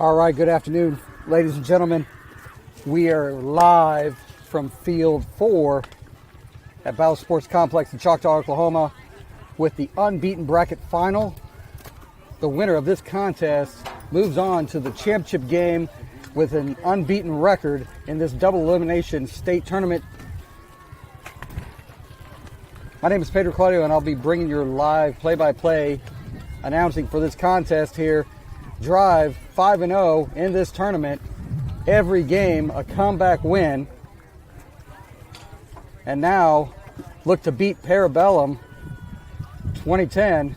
All right, good afternoon, ladies and gentlemen. We are live from Field 4 at Bellum Sports Complex in Choctaw, Oklahoma, with the unbeaten bracket final. The winner of this contest moves on to the championship game with an unbeaten record in this double elimination state tournament. My name is Pedro Claudio, and I'll be bringing your live play-by-play announcing for this contest here. Drive 5-0 in this tournament. Every game a comeback win. And now look to beat Bellum 2010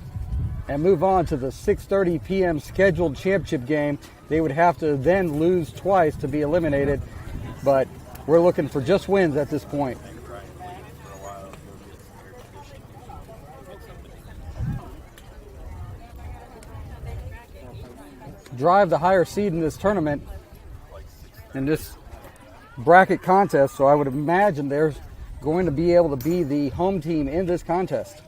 and move on to the 6:30 p.m. scheduled championship game. They would have to then lose twice to be eliminated, but we're looking for just wins at this point. Drive the higher seed in this tournament, in this bracket contest, so I would imagine there's going to be able to be the home team in this contest.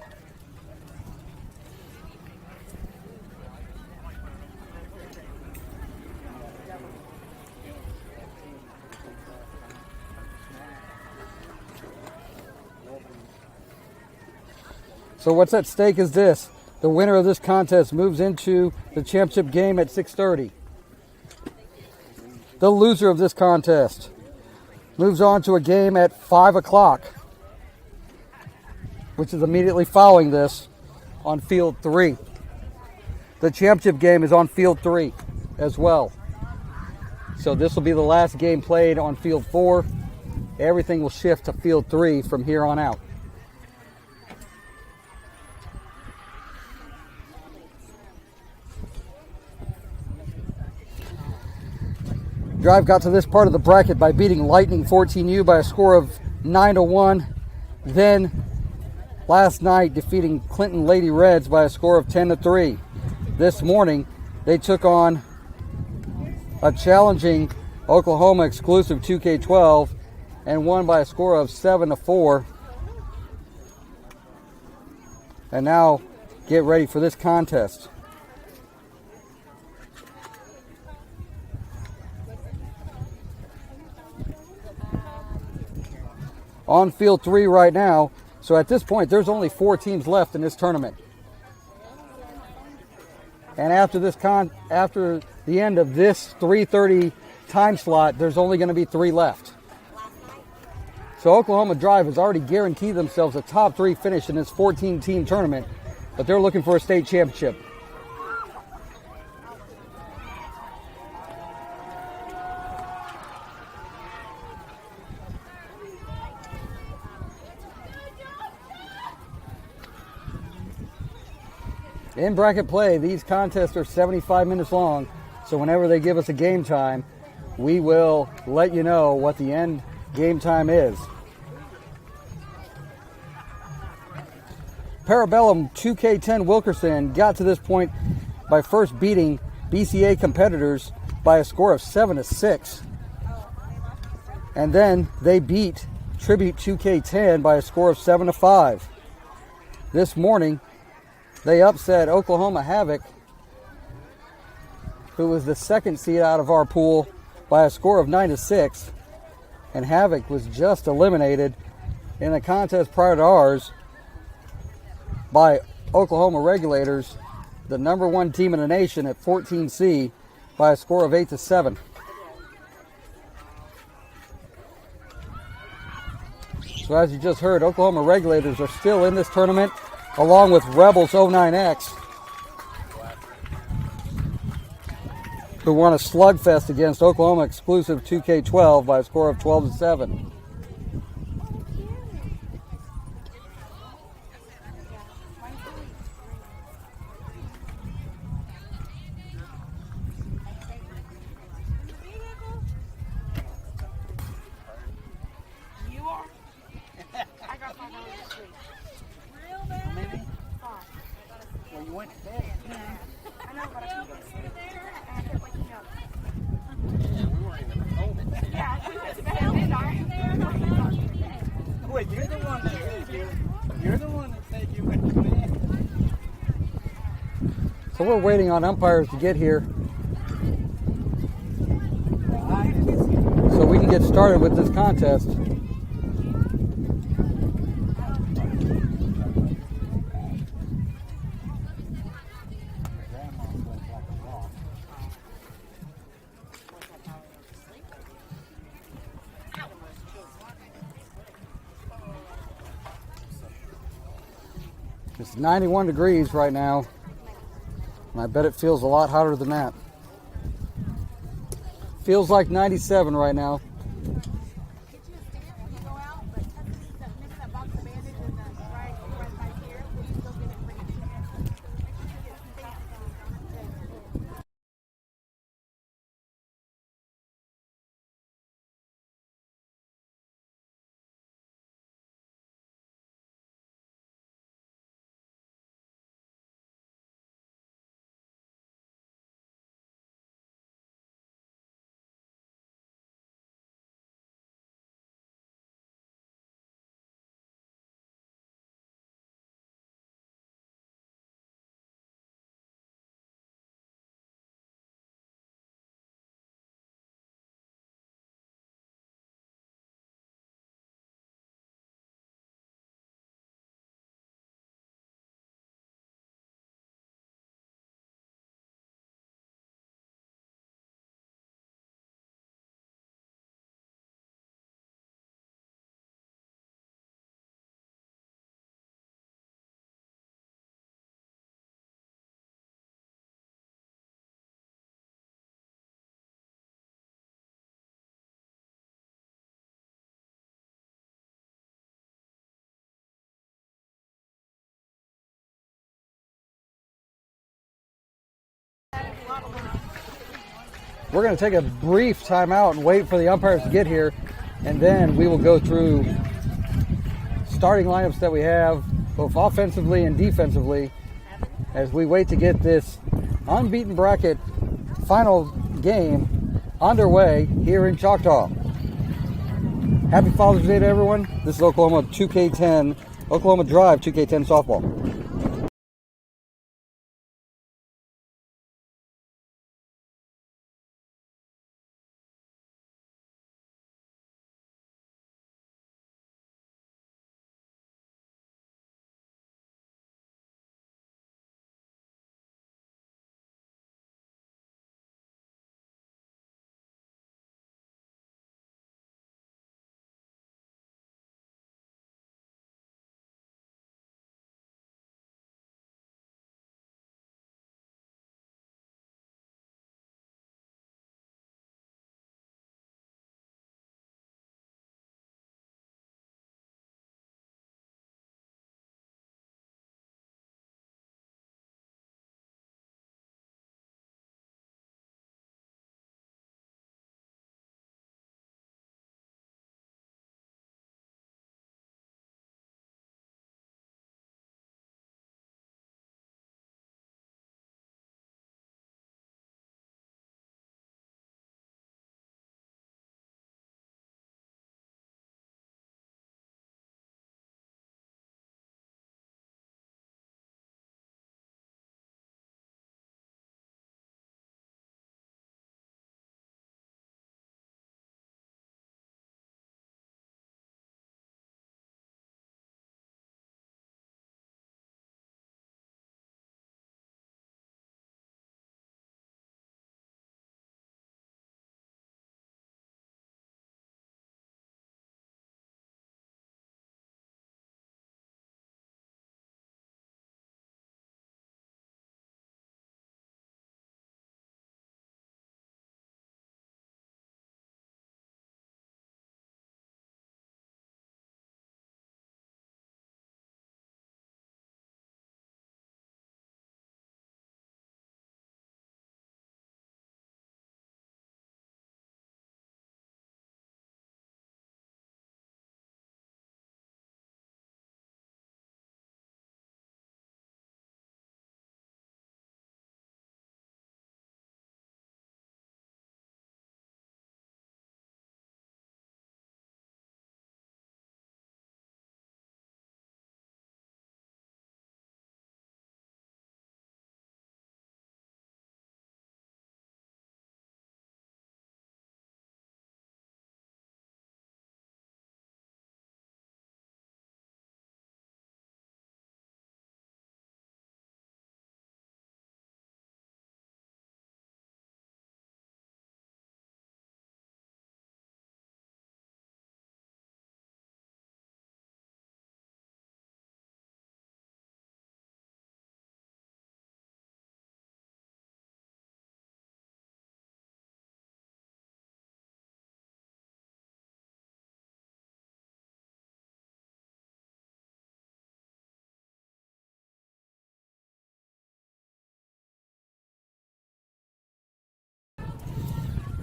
So what's at stake is this. The winner of this contest moves into the championship game at 6:30. The loser of this contest moves on to a game at 5 o'clock, which is immediately following this on Field 3. The championship game is on Field 3 as well. So this will be the last game played on Field 4. Everything will shift to Field 3 from here on out. Drive got to this part of the bracket by beating Lightning 14U by a score of 9-1. Then last night defeating Clinton Lady Reds by a score of 10-3. This morning they took on a challenging Oklahoma exclusive 2K12 and won by a score of 7-4. And now get ready for this contest. On Field 3 right now. So at this point, there's only 4 teams left in this tournament. And after the end of this 3:30 time slot, there's only going to be 3 left. So Oklahoma Drive has already guaranteed themselves a top 3 finish in this 14-team tournament, but they're looking for a state championship. In bracket play, these contests are 75 minutes long, so whenever they give us a game time, we will let you know what the end game time is. Bellum 2K10 Wilkerson got to this point by first beating BCA competitors by a score of 7-6. And then they beat Tribute 2K10 by a score of 7-5. This morning, they upset Oklahoma Havoc, who was the second seed out of our pool, by a score of 9-6. And Havoc was just eliminated in a contest prior to ours by Oklahoma Regulators, the number 1 team in the nation at 14C, by a score of 8-7. So as you just heard, Oklahoma Regulators are still in this tournament, along with Rebels 09X, who won a slugfest against Oklahoma exclusive 2K12 by a score of 12-7. Wait, you're the one that said you're the one that said you went to bed. So we're waiting on umpires to get here. we can get started with this contest. It's 91 degrees right now, and I bet it feels a lot hotter than that. Feels like 97 right now. We're going to take a brief timeout and wait for the umpires to get here, and then we will go through starting lineups that we have, both offensively and defensively, as we wait to get this unbeaten bracket final game underway here in Choctaw. Happy Father's Day to everyone. This is Oklahoma Drive 2K10 softball.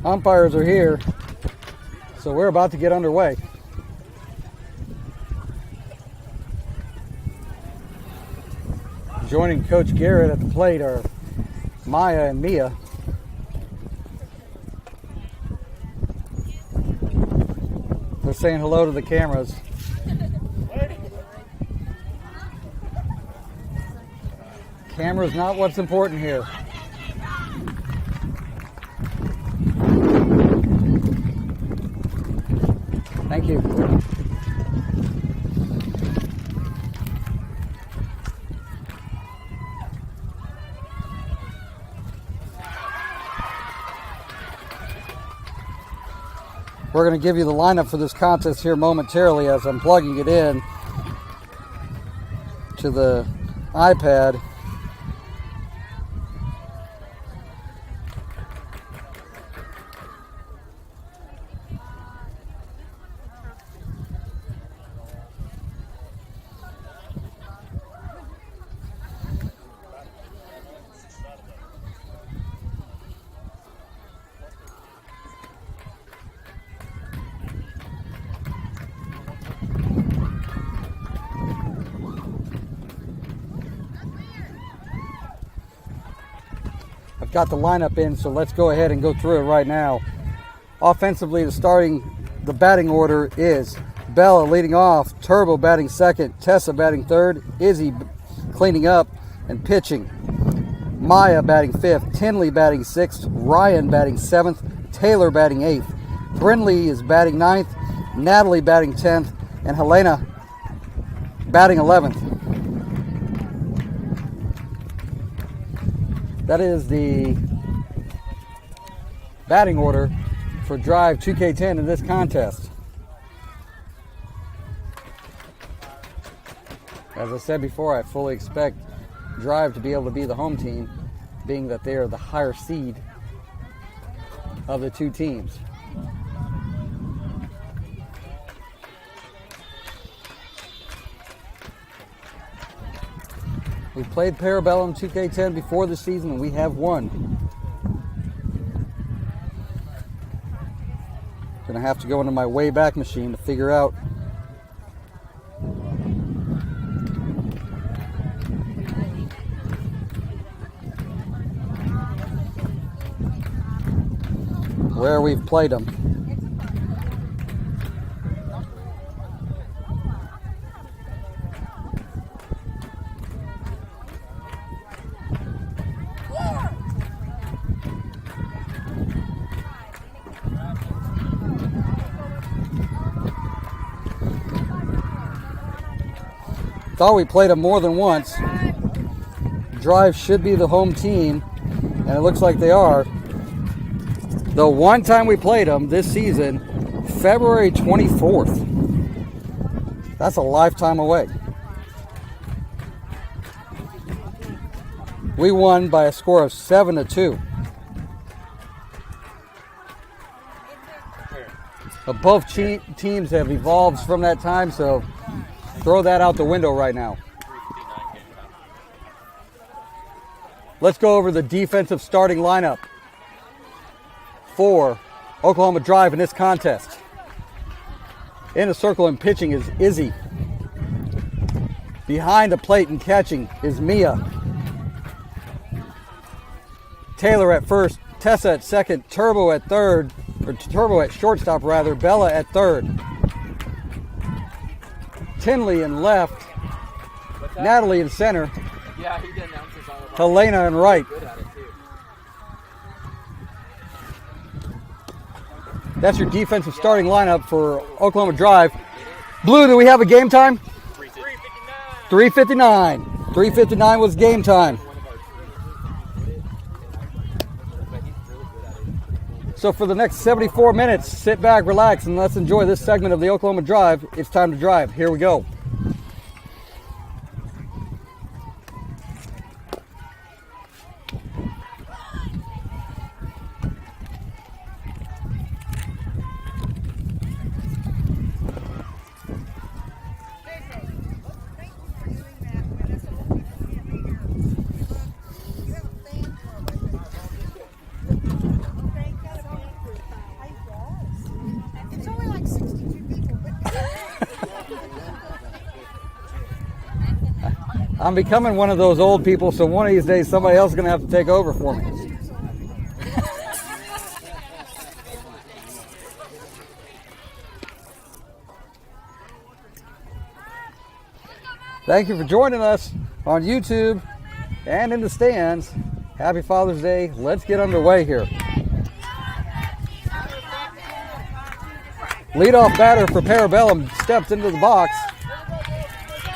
Umpires are here, so we're about to get underway. Joining Coach Garrett at the plate are Maya and Mia. They're saying hello to the cameras. Camera's not what's important here. Thank you. We're going to give you the lineup for this contest here momentarily as I'm plugging it in to the iPad. Got the lineup in, so let's go ahead and go through it right now. Offensively, the batting order is Bella leading off, Turbo batting second, Tessa batting third, Izzy cleaning up and pitching, Maya batting fifth, Tinley batting sixth, Ryan batting seventh, Taylor batting eighth, Brindley is batting ninth, Natalie batting 10th, and Helena batting 11th. That is the batting order for Drive 2K10 in this contest. As I said before, I fully expect Drive to be able to be the home team, being that they are the higher seed of the two teams. We played Bellum 2K10 before the season and we have won. Gonna have to go into my Wayback Machine to figure out where we've played them. Thought we played them more than once. Drive should be the home team, and it looks like they are. The one time we played them this season, February 24th. That's a lifetime away. We won by a score of 7-2. Both teams have evolved from that time, so throw that out the window right now. Let's go over the defensive starting lineup for Oklahoma Drive in this contest. In a circle and pitching is Izzy. Behind the plate and catching is Mia. Taylor at first, Tessa at second, Turbo at third, or Turbo at shortstop rather, Bella at third. Tinley in left, Natalie in center, Yeah, he did announce his all about Helena in right. good at it too. That's your defensive starting lineup for Oklahoma Drive. Blue, do we have a game time? 3:59. 3:59 was game time. So for the next 74 minutes, sit back, relax, and let's enjoy this segment of the Oklahoma Drive. It's time to drive. Here we go. I'm becoming one of those old people, so one of these days somebody else is going to have to take over for me. Thank you for joining us on YouTube and in the stands. Happy Father's Day. Let's get underway here. Leadoff batter for Bellum steps into the box,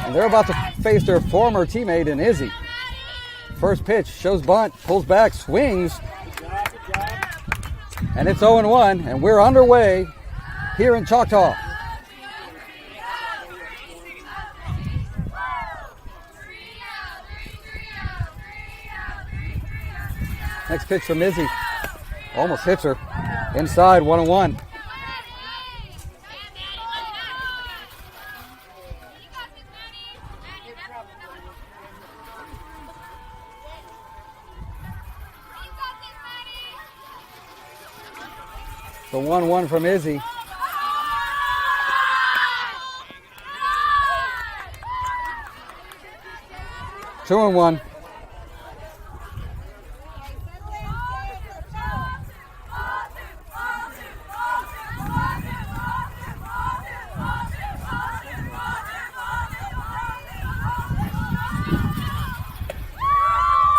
and they're about to face their former teammate in Izzy. First pitch shows bunt, pulls back, swings, and it's 0-1, and we're underway here in Choctaw. Next pitch from Izzy. Almost hits her. Inside, 1-1. The 1-1 from Izzy. Two and one.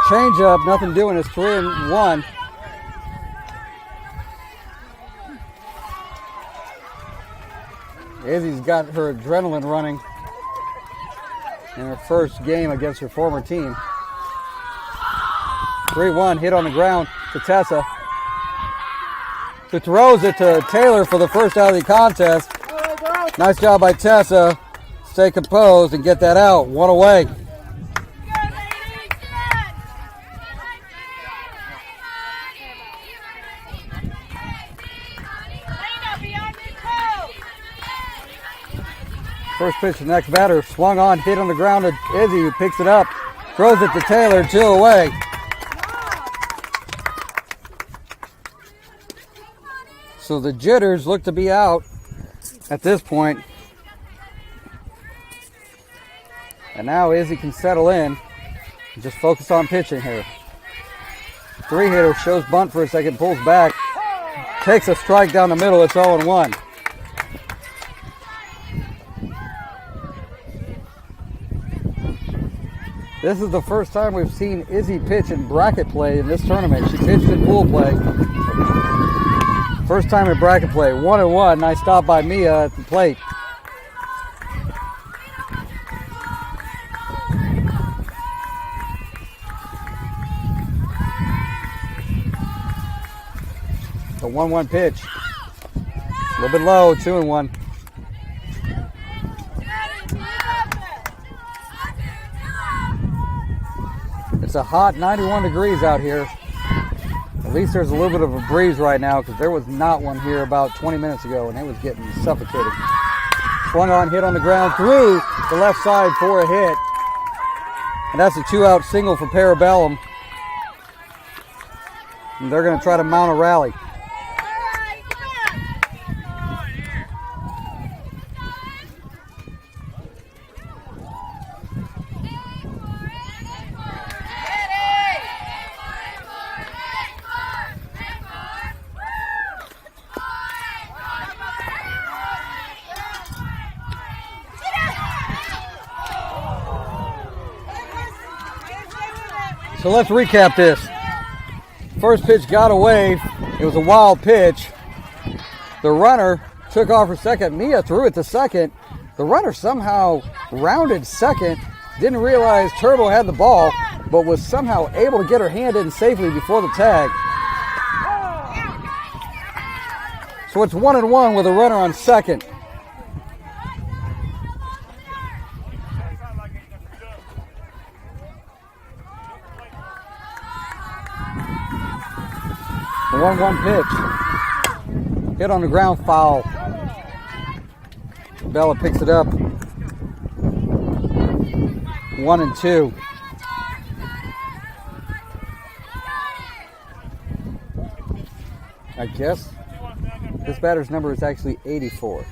Change up, nothing doing. It's 3-1. Izzy's got her adrenaline running in her first game against her former team. 3-1, hit on the ground to Tessa, who throws it to Taylor for the first out of the contest. Nice job by Tessa. Stay composed and get that out. One away. First pitch to the next batter, swung on, hit on the ground to Izzy, who picks it up, throws it to Taylor, 2 away. So the jitters look to be out at this point. And now Izzy can settle in and just focus on pitching here. 3-hitter, shows bunt for a second, pulls back, takes a strike down the middle, it's 0-1. This is the first time we've seen Izzy pitch in bracket play in this tournament. She pitched in pool play. First time in bracket play. 1-1. Nice stop by Mia at the plate. The 1-1 pitch. A little bit low. 2-1. It's a hot 91 degrees out here. At least there's a little bit of a breeze right now, because there was not one here about 20 minutes ago, and it was getting suffocating. Swung on, hit on the ground through the left side for a hit. And that's a 2-out single for Bellum. And they're going to try to mount a rally. So let's recap this. First pitch got away. It was a wild pitch. The runner took off for second. Mia threw it to second. The runner somehow rounded second. Didn't realize Turbo had the ball, but was somehow able to get her hand in safely before the tag. So it's 1-1 with a runner on second. The 1-1 pitch. Hit on the ground, foul. Bella picks it up. 1-2. I guess this batter's number is actually 84.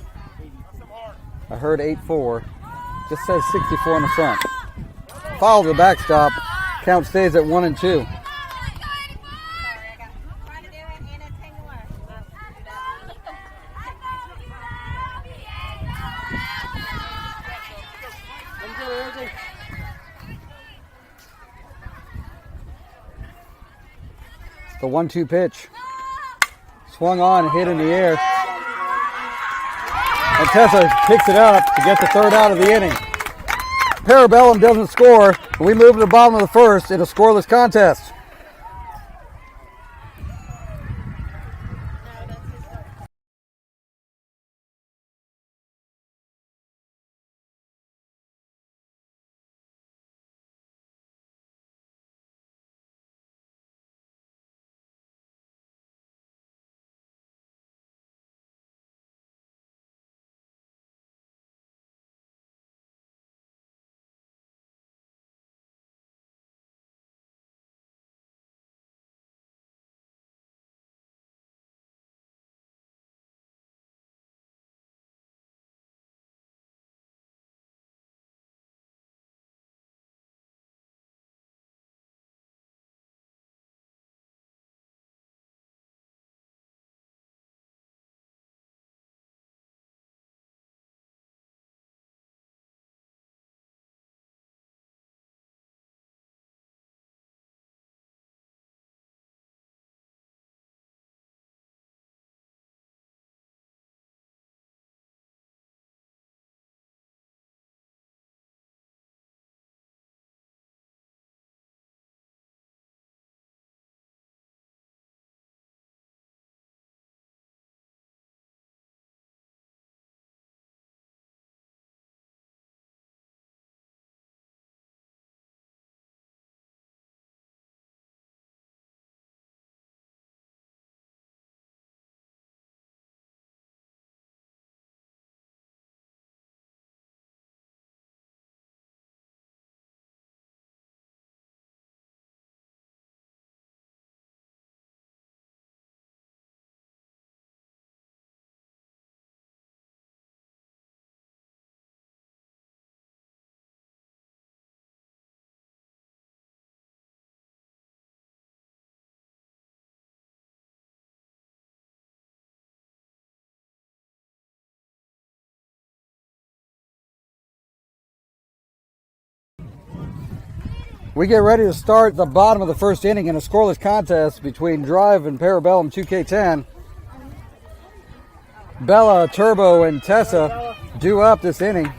I heard 84. Just says 64 in the front. foul to the backstop. Count stays at 1-2. The 1-2 pitch. Swung on, hit in the air. And Tessa picks it up to get the third out of the inning. Bellum doesn't score. We move to the bottom of the first in a scoreless contest. We get ready to start the bottom of the first inning in a scoreless contest between Drive and Bellum 2K10. Bella, Turbo, and Tessa due up this inning.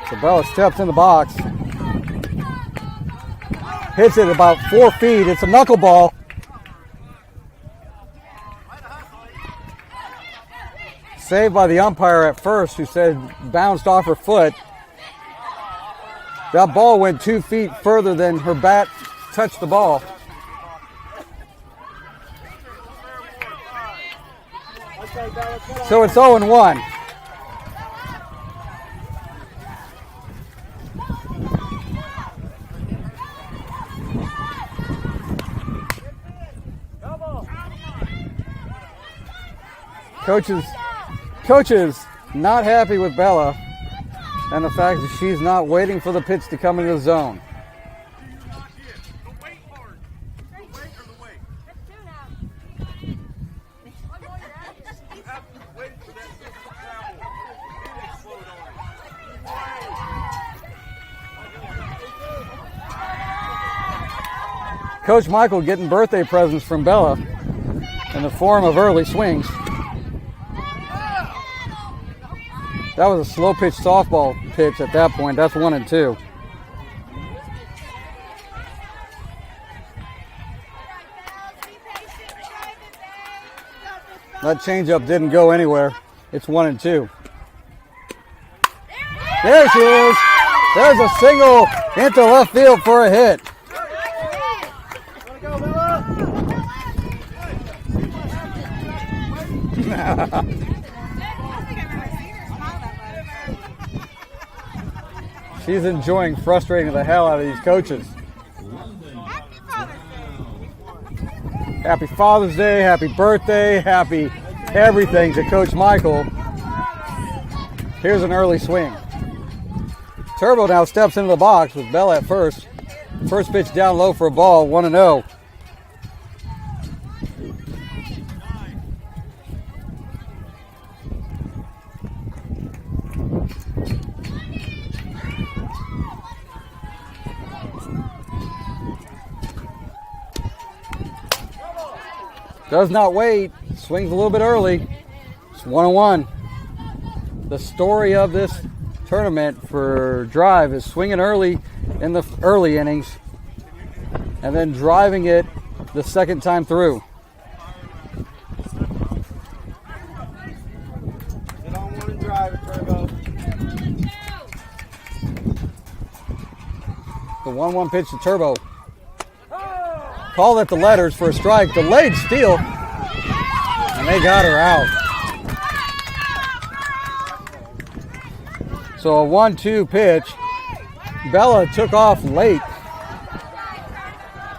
So Bella steps in the box, hits it about 4 feet. It's a knuckleball. Saved by the umpire at first, who said bounced off her foot. That ball went 2 feet further than her bat touched the ball. So it's 0-1. Coaches not happy with Bella and the fact that she's not waiting for the pitch to come into the zone. Coach Michael getting birthday presents from Bella in the form of early swings. That was a slow pitch softball pitch at that point. That's 1-2. That changeup didn't go anywhere. It's 1-2. There she is. There's a single into left field for a hit. She's enjoying frustrating the hell out of these coaches. Happy Father's Day, happy birthday, happy everything to Coach Michael. Here's an early swing. Turbo now steps into the box with Bella at first. First pitch down low for a ball, 1-0. Does not wait, swings a little bit early. It's 1-1. The story of this tournament for Drive is swinging early in the early innings and then driving it the second time through. Sit on one and drive it, Turbo. The 1-1 pitch to Turbo. Called at the letters for a strike. Delayed steal. And they got her out. So a 1-2 pitch. Bella took off late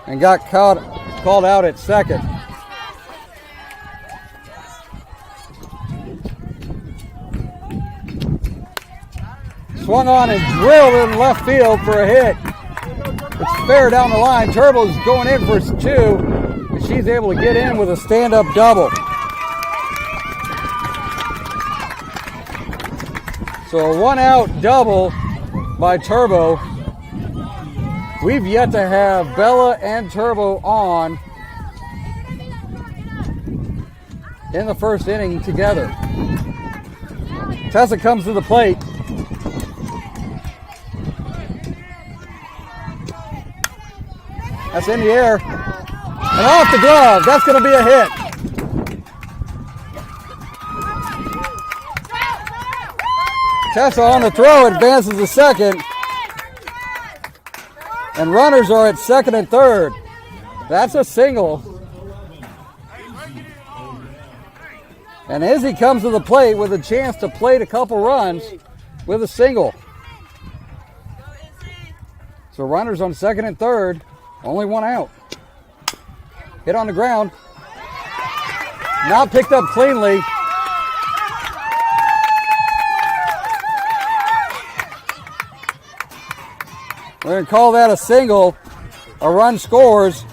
and got called out at second. Swung on and drilled in left field for a hit. It's fair down the line. Turbo's going in for 2, and she's able to get in with a stand-up double. So a 1-out double by Turbo. We've yet to have Bella and Turbo on in the first inning together. Tessa comes to the plate. That's in the air. And off the glove. That's going to be a hit. Tessa on the throw advances to second. And runners are at second and third. That's a single. And Izzy comes to the plate with a chance to plate a couple runs with a single. So runners on second and third. Only 1 out. Hit on the ground. Not picked up cleanly. We're going to call that a single. A run scores.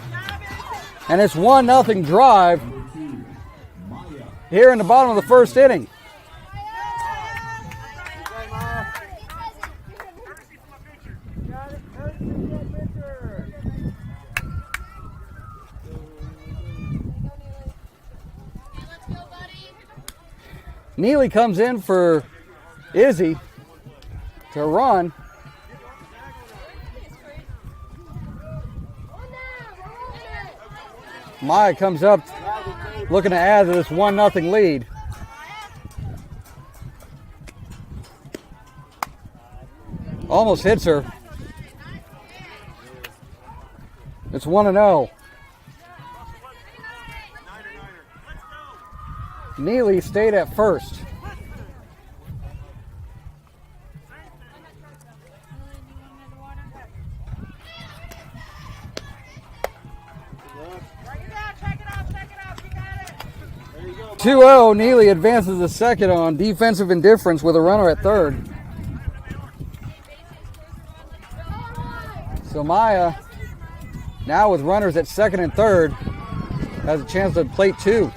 And it's 1-0 drive here in the bottom of the first inning. Neely comes in for Izzy to run. Maya comes up looking to add to this 1-0 lead. Almost hits her. It's 1-0. Neely stayed at first. There you go. 2-0, Neely advances to second on defensive indifference with a runner at third. So Maya, now with runners at second and third, has a chance to plate 2.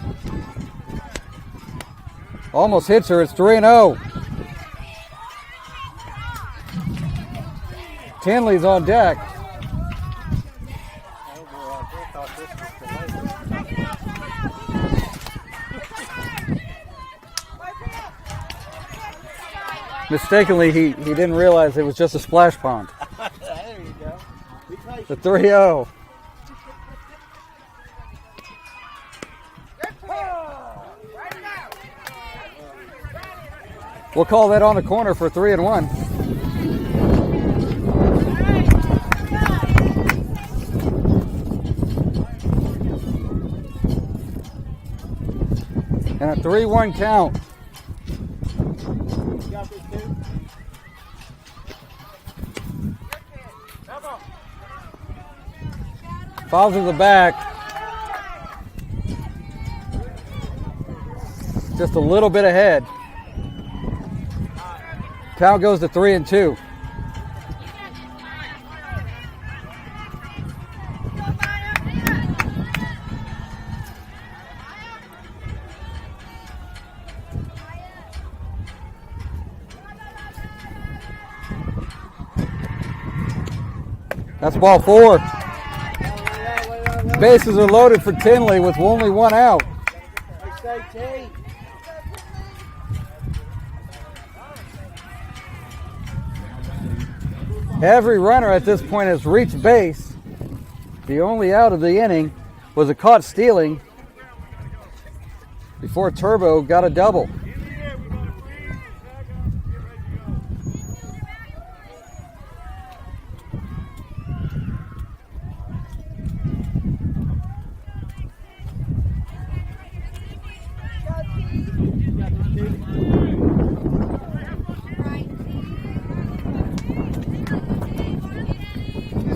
Almost hits her. It's 3-0. Tinley's on deck. Mistakenly, he didn't realize it was just a splash pond. There you go. The 3-0. We'll call that on the corner for 3-1. And a 3-1 count. You got this too? Fouls in the back. Just a little bit ahead. Count goes to 3-2. That's ball 4. Bases are loaded for Tinley with only 1 out. Every runner at this point has reached base. The only out of the inning was a caught stealing before Turbo got a double.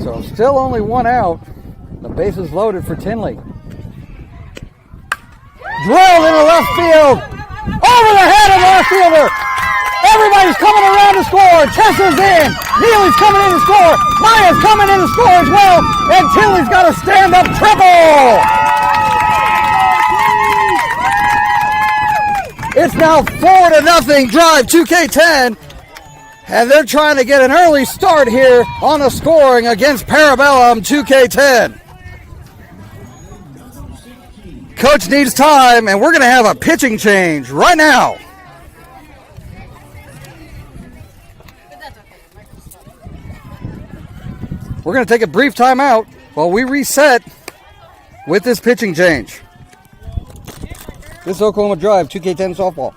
So still only 1 out. The bases loaded for Tinley. Drilled into left field. Over the head of the left fielder. Everybody's coming around to score. Tessa's in. Neely's coming in to score. Maya's coming in to score as well. And Tinley's got a stand-up triple. It's now 4-0 drive, 2K10. And they're trying to get an early start here on the scoring against Bellum 2K10. Coach needs time, and we're going to have a pitching change right now. We're going to take a brief timeout while we reset with this pitching change. This is Oklahoma Drive, 2K10 softball.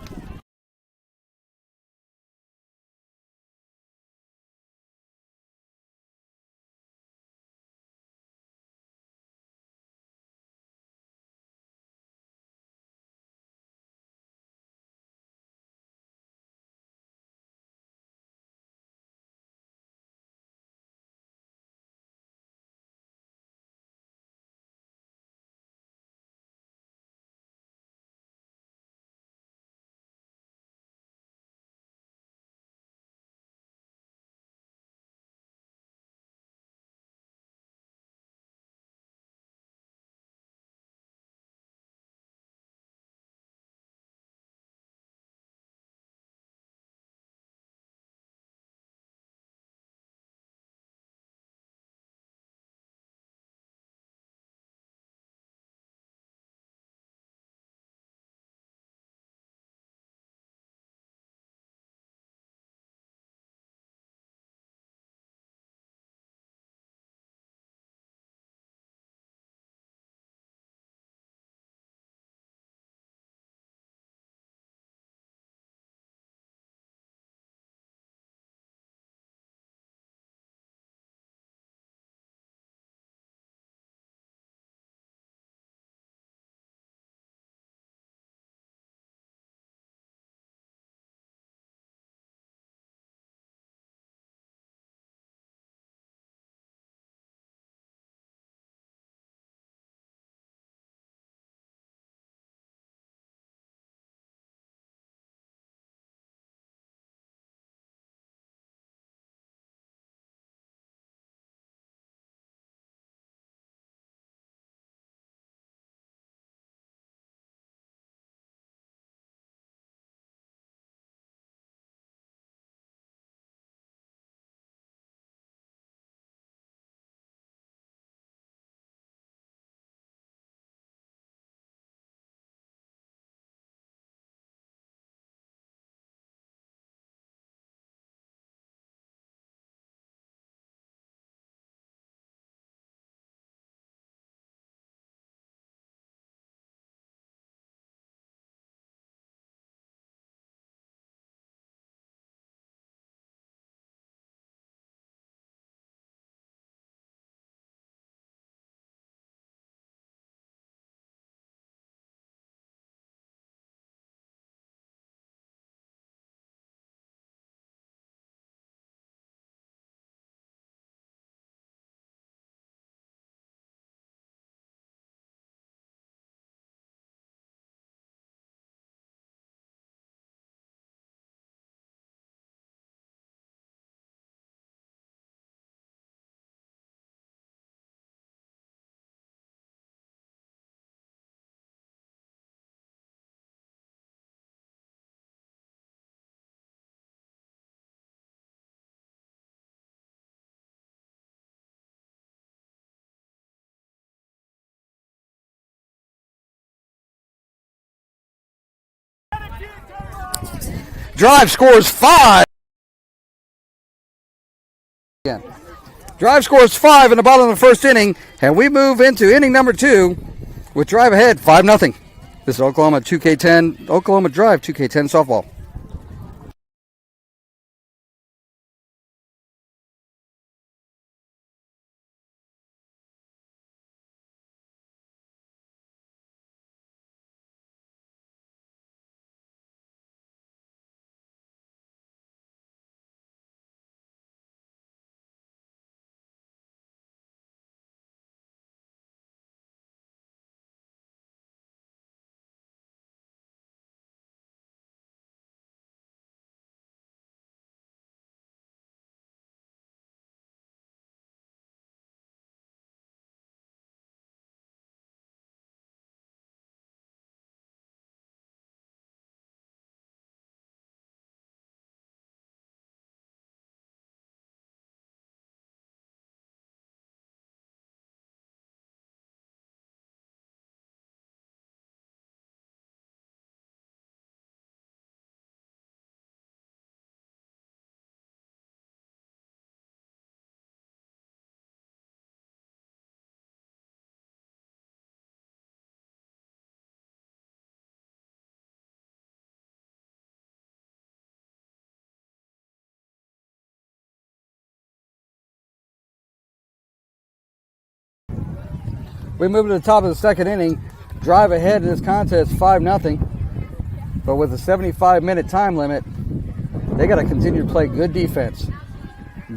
Drive scores 5. Again. Drive scores 5 in the bottom of the first inning, and we move into inning number 2 with Drive ahead 5-0. This is Oklahoma Drive 2K10 softball. We move to the top of the second inning. Drive ahead in this contest 5-0. But with a 75-minute time limit, they got to continue to play good defense.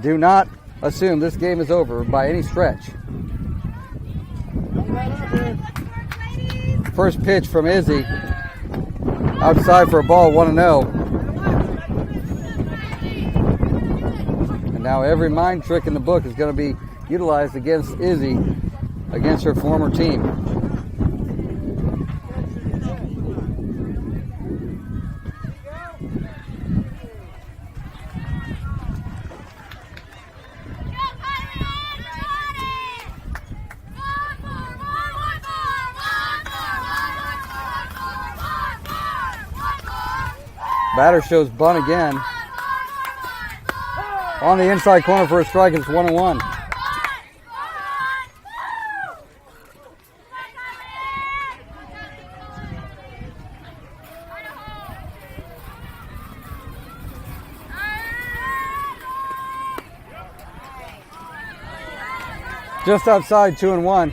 Do not assume this game is over by any stretch. First pitch from Izzy. Outside for a ball, 1-0. And now every mind trick in the book is going to be utilized against Izzy, against her former team. Batter shows bunt again. On the inside corner for a strike, it's 1-1. Just outside, 2-1.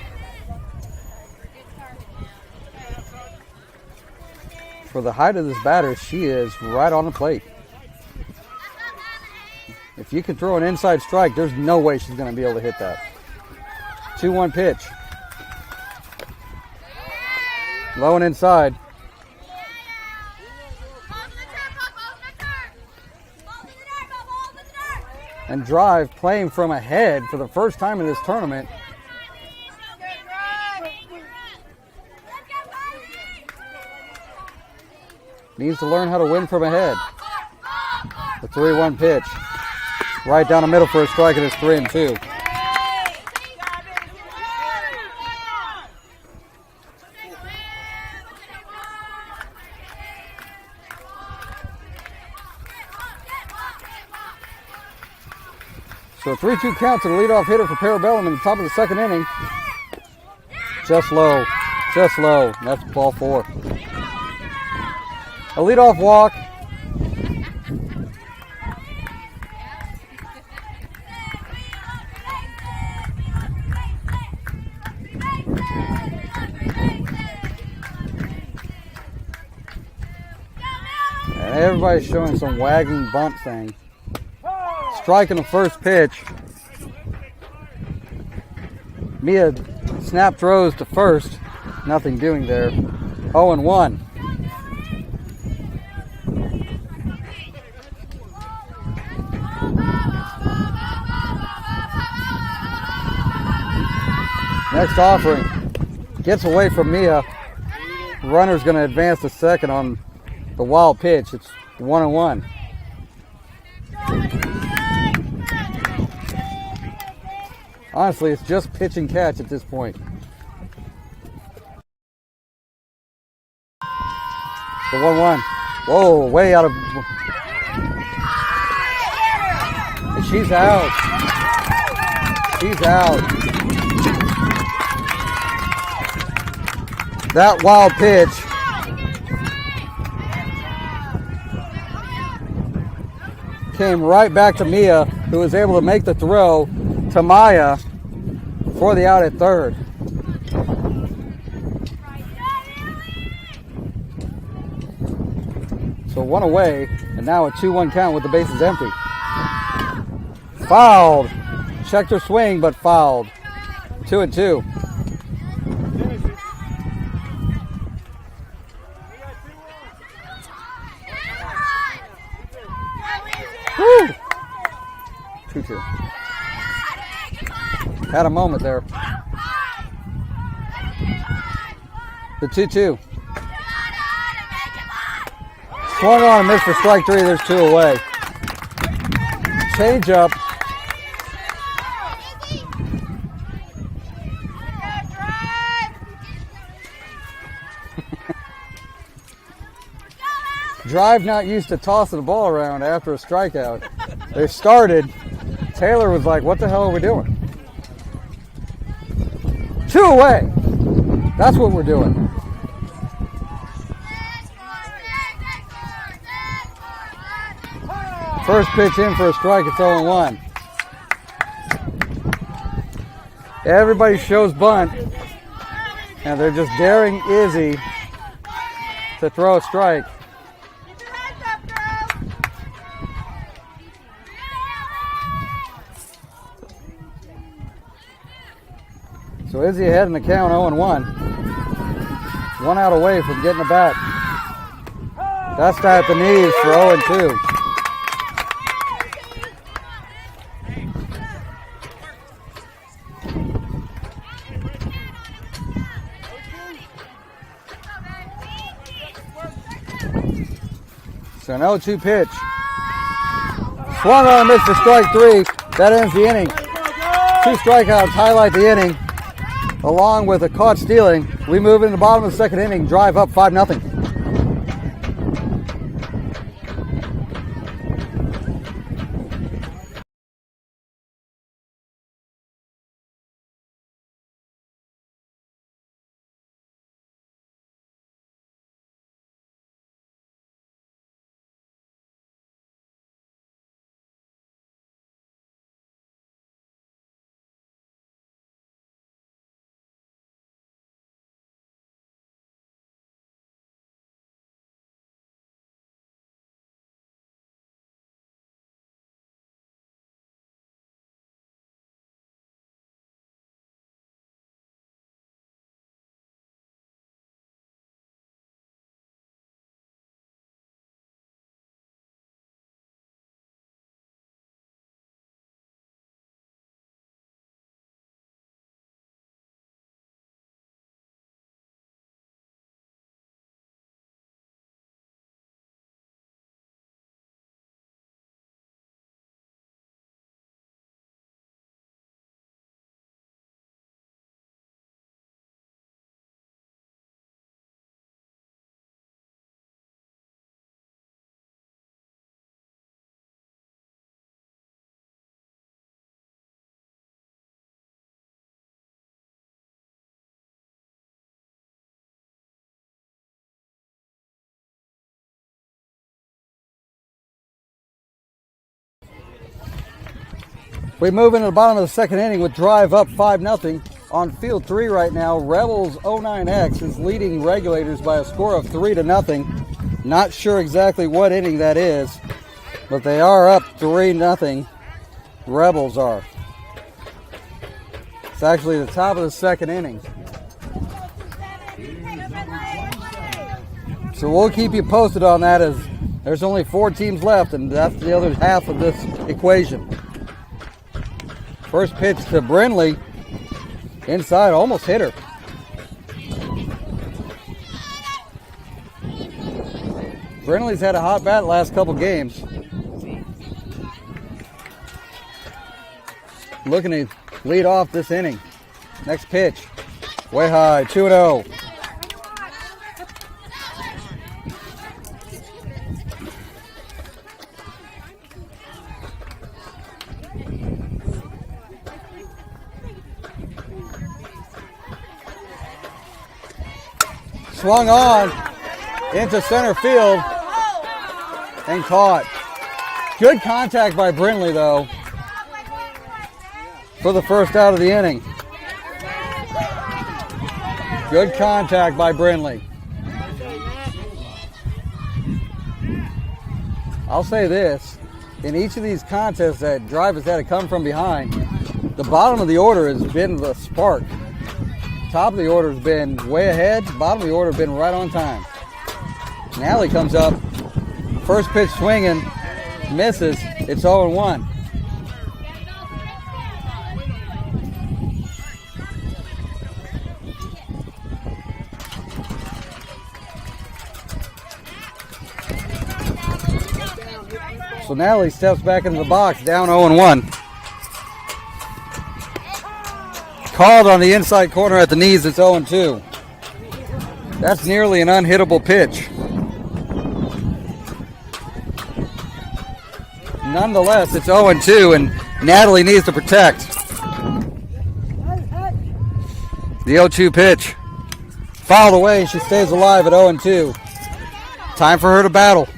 For the height of this batter, she is right on the plate. If you can throw an inside strike, there's no way she's going to be able to hit that. 2-1 pitch. Low and inside. And Drive playing from ahead for the first time in this tournament. Needs to learn how to win from ahead. The 3-1 pitch. Right down the middle for a strike, and it's 3-2. So a 3-2 count to the leadoff hitter for Bellum in the top of the second inning. Just low. Just low. That's ball 4. A leadoff walk. And everybody's showing some wagging bunt thing. Striking the first pitch. Mia snap throws to first. Nothing doing there. 0-1. Next offering. Gets away from Mia. Runner's going to advance to second on the wild pitch. It's 1-1. Honestly, it's just pitch and catch at this point. The 1-1. Whoa, way out of And she's out. She's out. That wild pitch. Came right back to Mia, who was able to make the throw to Maya for the out at third. So one away, and now a 2-1 count with the bases empty. Fouled. Checked her swing, but fouled. 2-2. Woo! 2-2. Had a moment there. The 2-2. Swung on and missed for strike 3. There's 2 away. Change up. Drive not used to tossing the ball around after a strikeout. They started. Taylor was like, what the hell are we doing? 2 away. That's what we're doing. First pitch in for a strike. It's 0-1. Everybody shows bunt. And they're just daring Izzy to throw a strike. So Izzy ahead in the count, 0-1. 1 out away from getting a bat. That's at the knees for 0-2. So an 0-2 pitch. Swung on and missed for strike 3. That ends the inning. 2 strikeouts highlight the inning. Along with a caught stealing, we move into the bottom of the second inning, drive up 5-0. We move into the bottom of the second inning with drive up 5-0. On field 3 right now, Rebels 09X is leading Regulators by a score of 3-0. Not sure exactly what inning that is, but they are up 3-0. Rebels are. It's actually the top of the second inning. So we'll keep you posted on that, as there's only 4 teams left, and that's the other half of this equation. First pitch to Brindley. Inside, almost hit her. Brindley's had a hot bat the last couple games. Looking to lead off this inning. Next pitch. Way high, 2-0. Swung on into center field and caught. Good contact by Brindley, though, for the first out of the inning. Good contact by Brindley. I'll say this. In each of these contests that Drive has had to come from behind, the bottom of the order has been the spark. Top of the order has been way ahead. Bottom of the order has been right on time. Nally comes up. First pitch swinging. Misses. It's 0-1. So Natalie steps back into the box, down 0-1. Called on the inside corner at the knees, it's 0-2. That's nearly an unhittable pitch. Nonetheless, it's 0-2, and Natalie needs to protect. The 0-2 pitch. Fouled away, she stays alive at 0-2. Time for her to battle.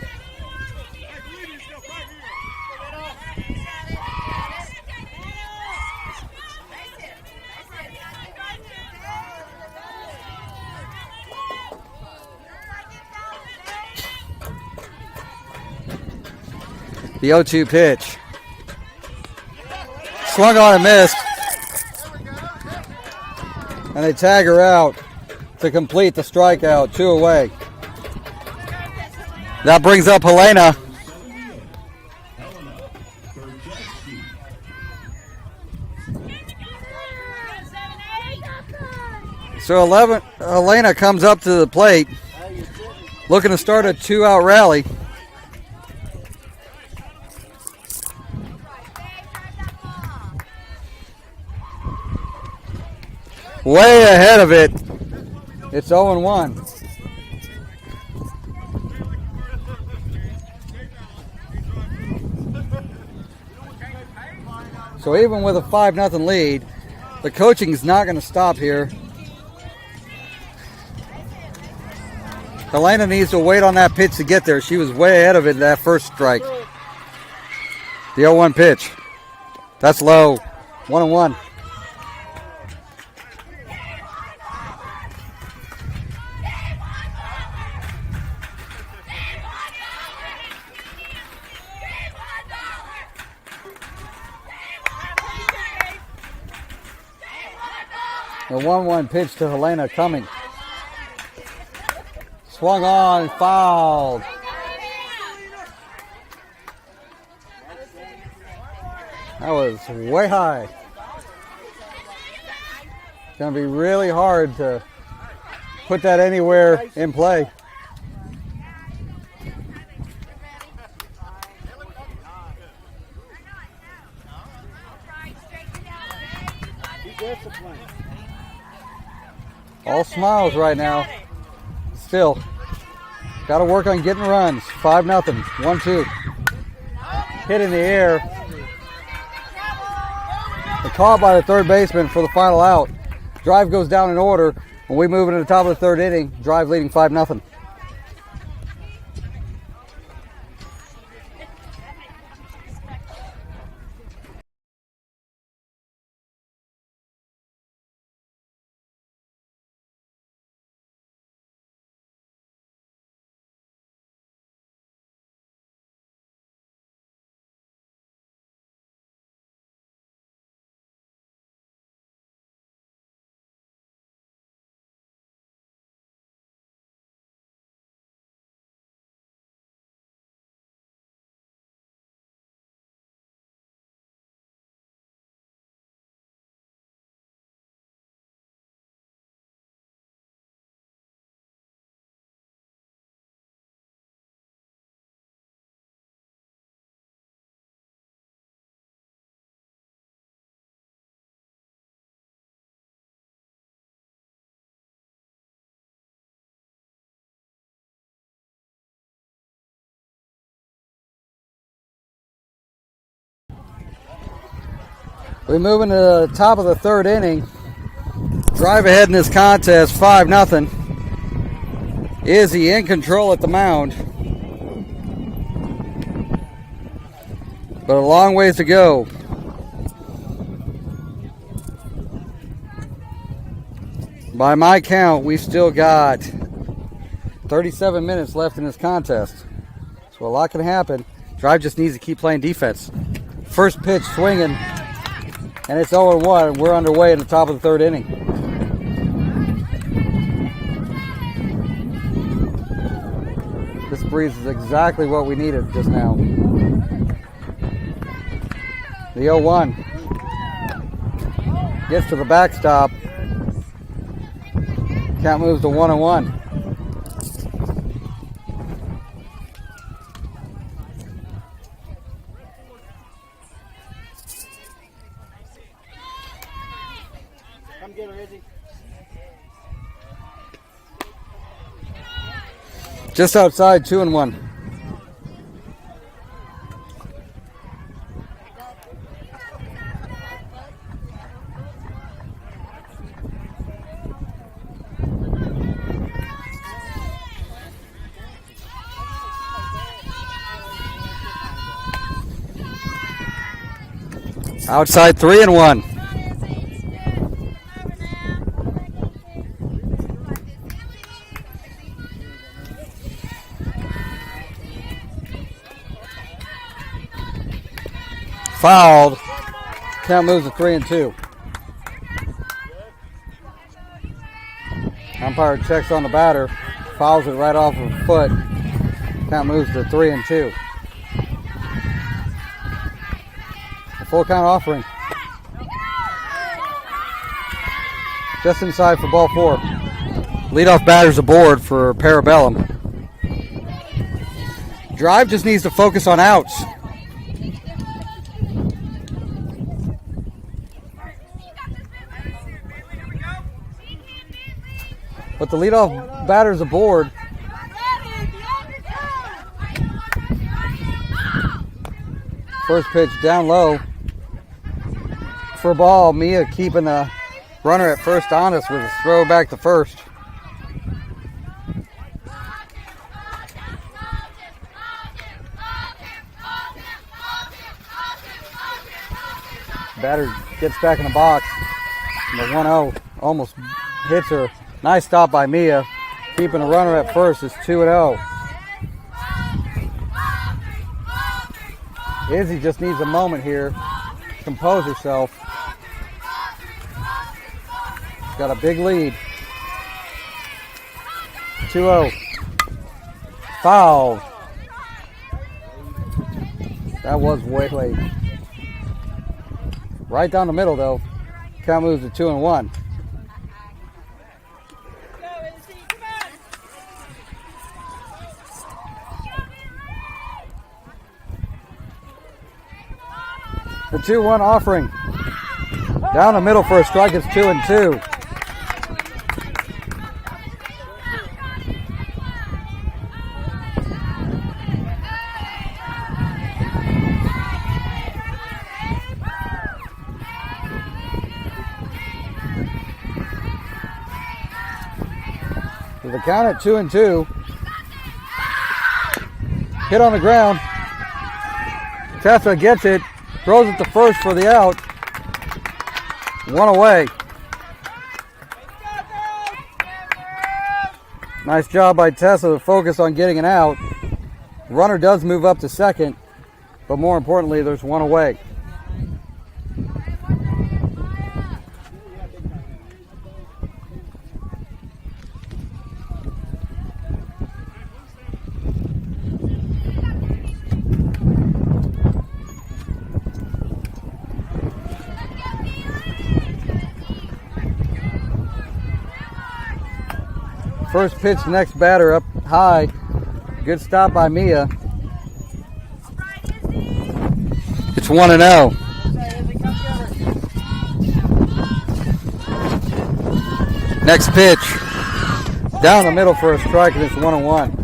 The 0-2 pitch. Swung on and missed. And they tag her out to complete the strikeout. 2 away. That brings up Helena. So Helena comes up to the plate looking to start a 2-out rally. Way ahead of it. It's 0-1. So even with a 5-0 lead, the coaching is not going to stop here. Helena needs to wait on that pitch to get there. She was way ahead of it in that first strike. The 0-1 pitch. That's low. 1-1. The 1-1 pitch to Helena coming. Swung on, fouled. That was way high. It's going to be really hard to put that anywhere in play. All smiles right now. Still, got to work on getting runs. 5-0, 1-2. Hit in the air. The call by the third baseman for the final out. Drive goes down in order. When we move into the top of the third inning, Drive leading 5-0. We move into the top of the third inning. Drive ahead in this contest, 5-0. Izzy in control at the mound. But a long ways to go. By my count, we've still got 37 minutes left in this contest. So a lot can happen. Drive just needs to keep playing defense. First pitch swinging, and it's 0-1. We're underway in the top of the third inning. This breeze is exactly what we needed just now. The 0-1 gets to the backstop. Count moves to 1-1. Come get her, Izzy. Just outside, 2-1. Outside, 3-1. Fouled. Count moves to 3-2. Umpire checks on the batter, fouls it right off of the foot. Count moves to 3-2. A full count offering. Just inside for ball 4. Leadoff batter's aboard for Bellum. Drive just needs to focus on outs. But the leadoff batter's aboard. First pitch down low for a ball. Mia keeping the runner at first honest with a throw back to first. Batter gets back in the box. And the 1-0 almost hits her. Nice stop by Mia. Keeping the runner at first. It's 2-0. Izzy just needs a moment here to compose herself. Got a big lead. 2-0. Foul. That was way late. Right down the middle though. Count moves to 2-1. The 2-1 offering. Down the middle for a strike. It's 2-2. With the count at 2-2. Hit on the ground. Tessa gets it. Throws it to first for the out. One away. Nice job by Tessa to focus on getting an out. Runner does move up to second, but more importantly, there's one away. First pitch, next batter up high. Good stop by Mia. It's 1-0. Next pitch. Down the middle for a strike, and it's 1-1.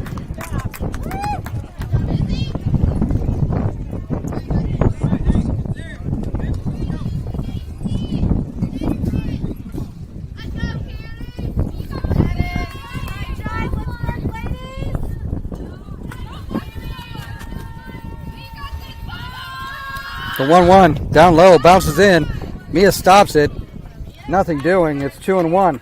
The 1-1 down low, bounces in. Mia stops it. Nothing doing. It's 2-1.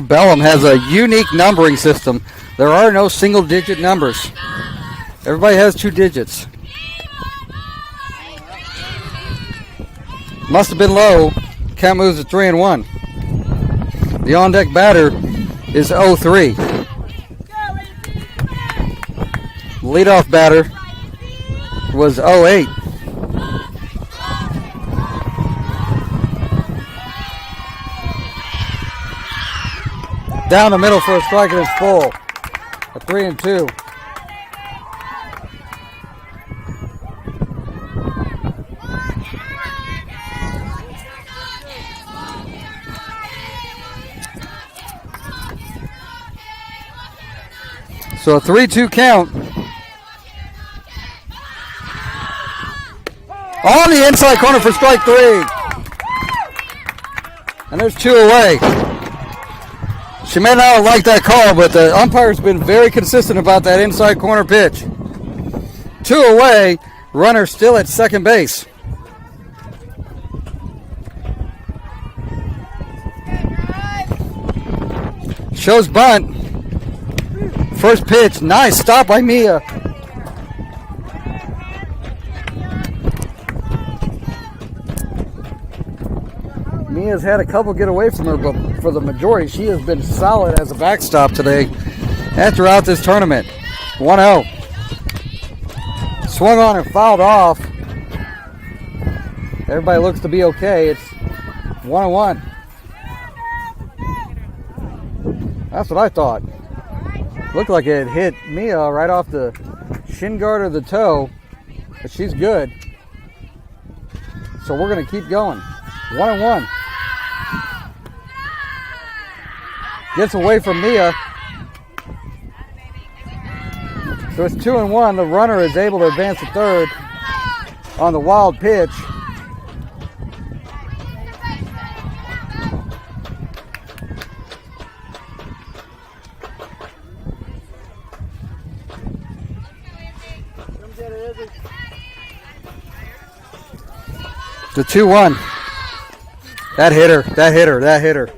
Bellum has a unique numbering system. There are no single-digit numbers. Everybody has 2 digits. Must have been low. Count moves to 3-1. The on-deck batter is 0-3. Leadoff batter was 0-8. Down the middle for a strike and it's full. A 3-2. So a 3-2 count. On the inside corner for strike 3. And there's 2 away. She may not have liked that call, but the umpire's been very consistent about that inside corner pitch. 2 away, runner still at second base. Shows bunt. First pitch, nice stop by Mia. Mia's had a couple get away from her, but for the majority, she has been solid as a backstop today and throughout this tournament. 1-0. Swung on and fouled off. Everybody looks to be okay. It's 1-1. That's what I thought. Looked like it hit Mia right off the shin guard or the toe, but she's good. So we're going to keep going. 1-1. Gets away from Mia. So it's 2-1. The runner is able to advance to third on the wild pitch. The 2-1. That hit her.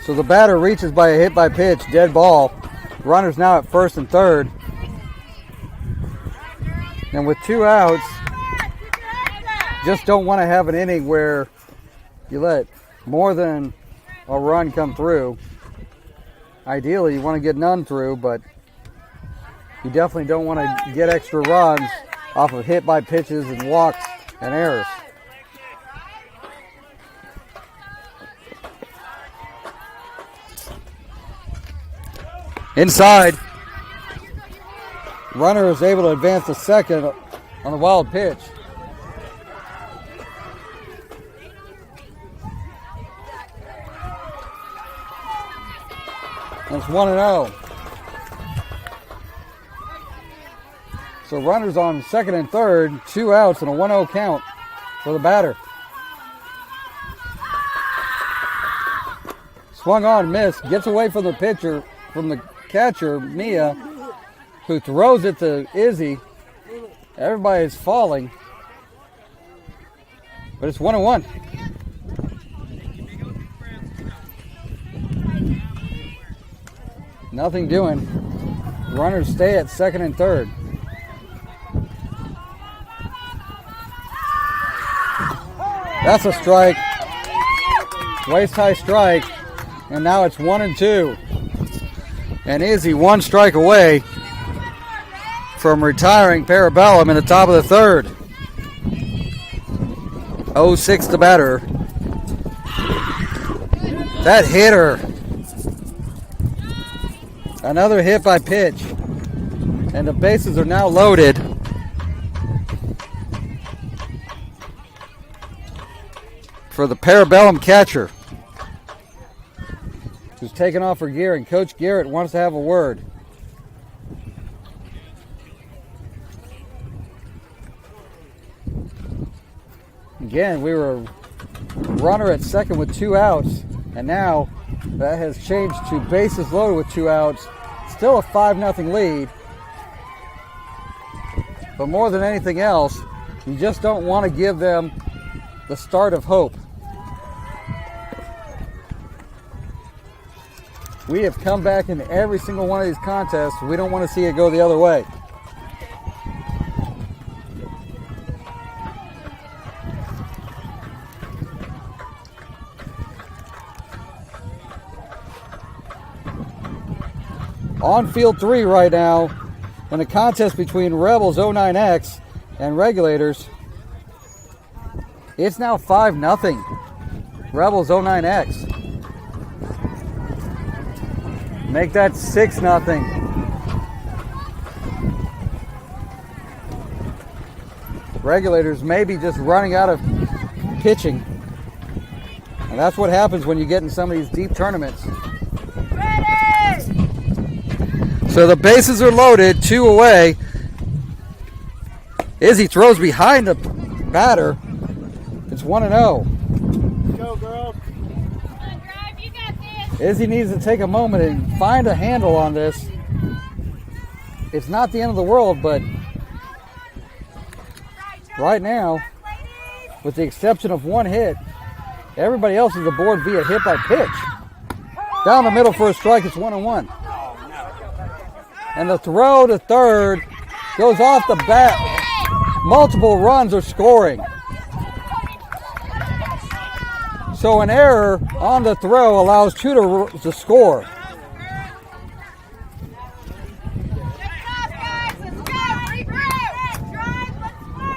So the batter reaches by a hit by pitch, dead ball. Runner's now at first and third. And with 2 outs, just don't want to have an inning where you let more than a run come through. Ideally, you want to get none through, but you definitely don't want to get extra runs off of hit by pitches and walks and errors. Inside. Runner is able to advance to second on the wild pitch. It's 1-0. So runners on second and third, 2 outs and a 1-0 count for the batter. Swung on, missed, gets away from the pitcher, from the catcher, Mia, who throws it to Izzy. Everybody is falling. But it's 1-1. Nothing doing. Runners stay at second and third. That's a strike. Waist high strike. And now it's 1-2. And Izzy 1 strike away from retiring Bellum in the top of the third. 0-6 the batter. That hit her. Another hit by pitch. And the bases are now loaded. For the Bellum catcher, who's taking off her gear, and Coach Garrett wants to have a word. Again, we were runner at second with 2 outs, and now that has changed to bases loaded with 2 outs. still a 5-0 lead. But more than anything else, you just don't want to give them the start of hope. We have come back in every single one of these contests. We don't want to see it go the other way. On field 3 right now, in a contest between Rebels 09X and Regulators, it's now 5-0. Rebels 09X. Make that 6-0. Regulators may be just running out of pitching. And that's what happens when you get in some of these deep tournaments. So the bases are loaded, 2 away. Izzy throws behind the batter. It's 1-0. Go, girl. Izzy needs to take a moment and find a handle on this. It's not the end of the world, but right now, with the exception of 1 hit, everybody else is aboard via hit by pitch. Down the middle for a strike, it's 1-1. And the throw to third goes off the bat. Multiple runs are scoring. So an error on the throw allows 2 to score.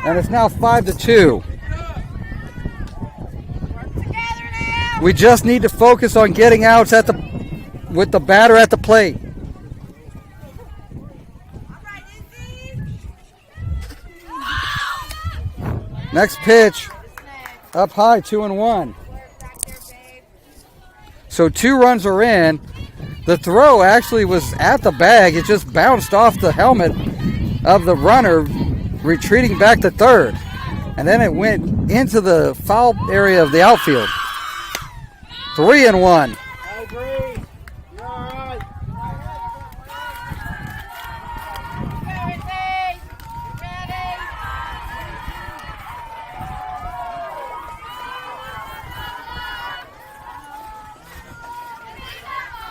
And it's now 5-2. We just need to focus on getting outs with the batter at the plate. Next pitch, up high, 2-1. So 2 runs are in. The throw actually was at the bag. It just bounced off the helmet of the runner, retreating back to third. And then it went into the foul area of the outfield. 3-1. I agree. You're all right.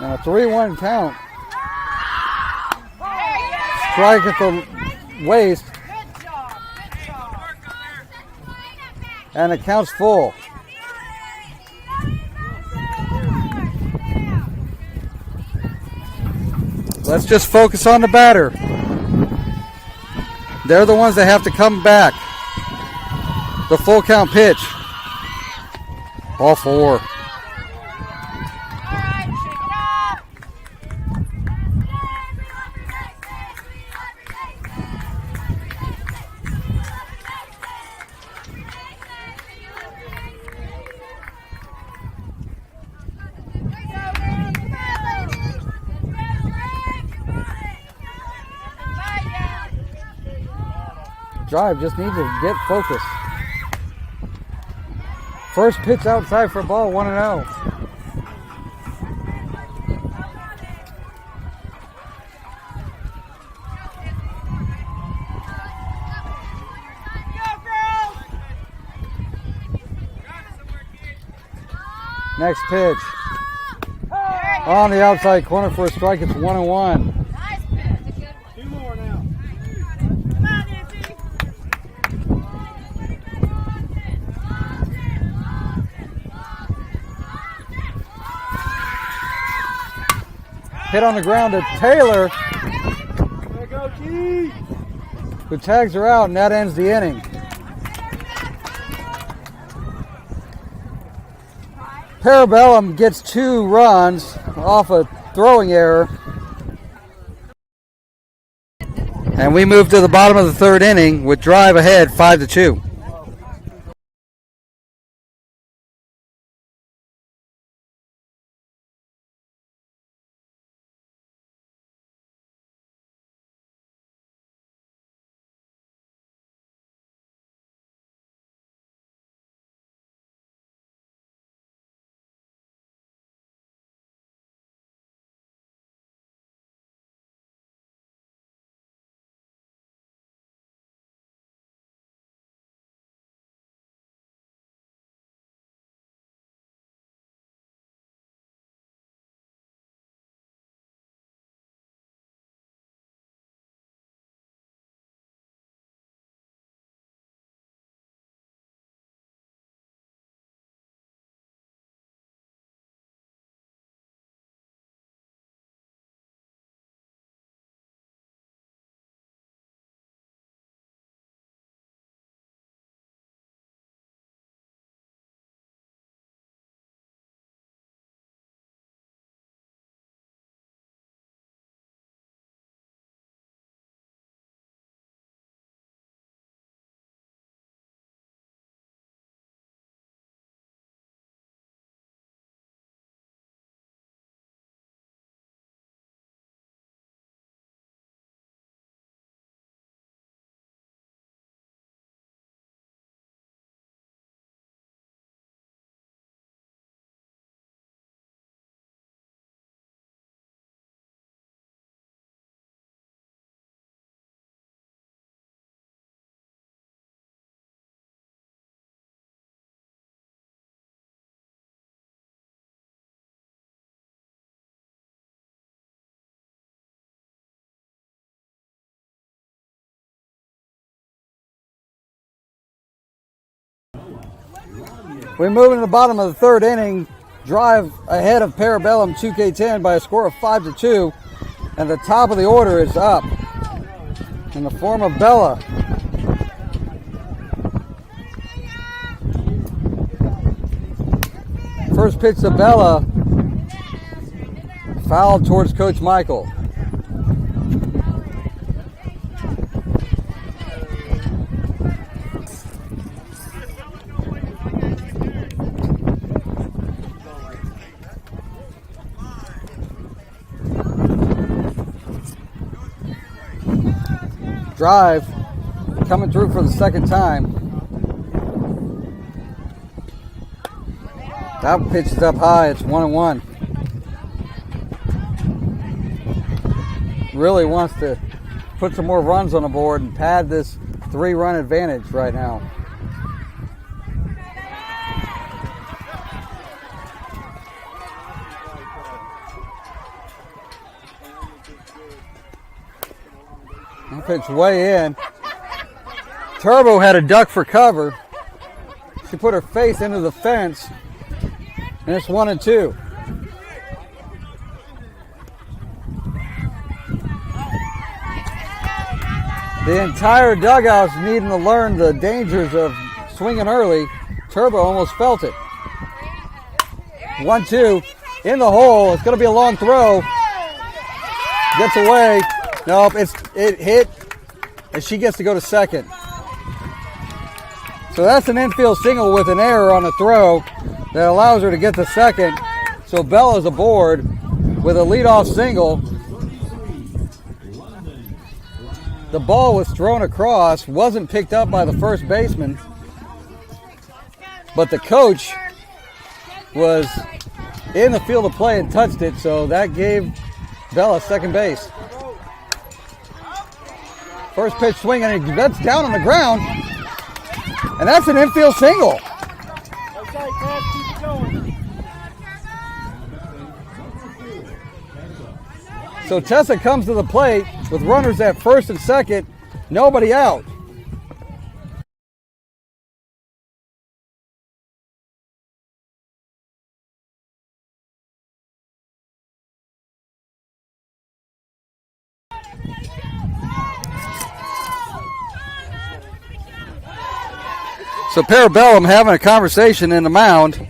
Now a 3-1 count. Strike at the waist. And it counts full. Let's just focus on the batter. They're the ones that have to come back. The full count pitch. Ball 4. Drive just needs to get focused. First pitch outside for ball, 1-0. Next pitch. On the outside corner for a strike, it's 1-1. Two more now. Hit on the ground to Taylor, There go, G. who tags her out, and that ends the inning. Bellum gets 2 runs off a throwing error. And we move to the bottom of the 3rd inning with Drive ahead 5-2. We move into the bottom of the third inning. Drive ahead of Bellum 2K10 by a score of 5-2. And the top of the order is up in the form of Bella. First pitch to Bella. Fouled towards Coach Michael. Drive coming through for the second time. That pitch is up high. It's 1-1. Really wants to put some more runs on the board and pad this 3-run advantage right now. That pitch way in. Turbo had a duck for cover. She put her face into the fence, and it's 1-2. The entire dugout's needing to learn the dangers of swinging early. Turbo almost felt it. 1-2 in the hole. It's going to be a long throw. Gets away. Nope, it hit, and she gets to go to second. So that's an infield single with an error on the throw that allows her to get to second. So Bella's aboard with a leadoff single. The ball was thrown across, wasn't picked up by the first baseman, but the coach was in the field of play and touched it, so that gave Bella second base. First pitch swing, and that's down on the ground, and that's an infield single. So Tessa comes to the plate with runners at first and second, nobody out. So Bellum having a conversation in the mound.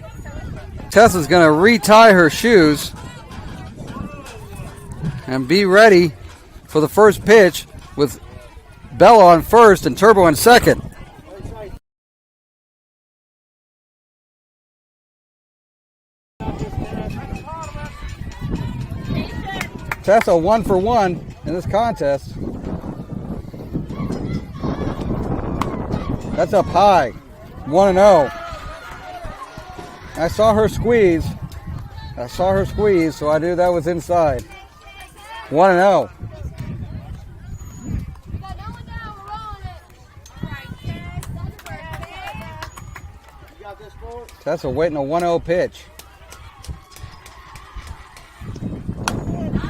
Tessa's going to retie her shoes and be ready for the first pitch with Bella on first and Turbo on second. Tessa 1-for-1 in this contest. That's up high. 1-0. I saw her squeeze, so I knew that was inside. 1-0. Tessa waiting a 1-0 pitch.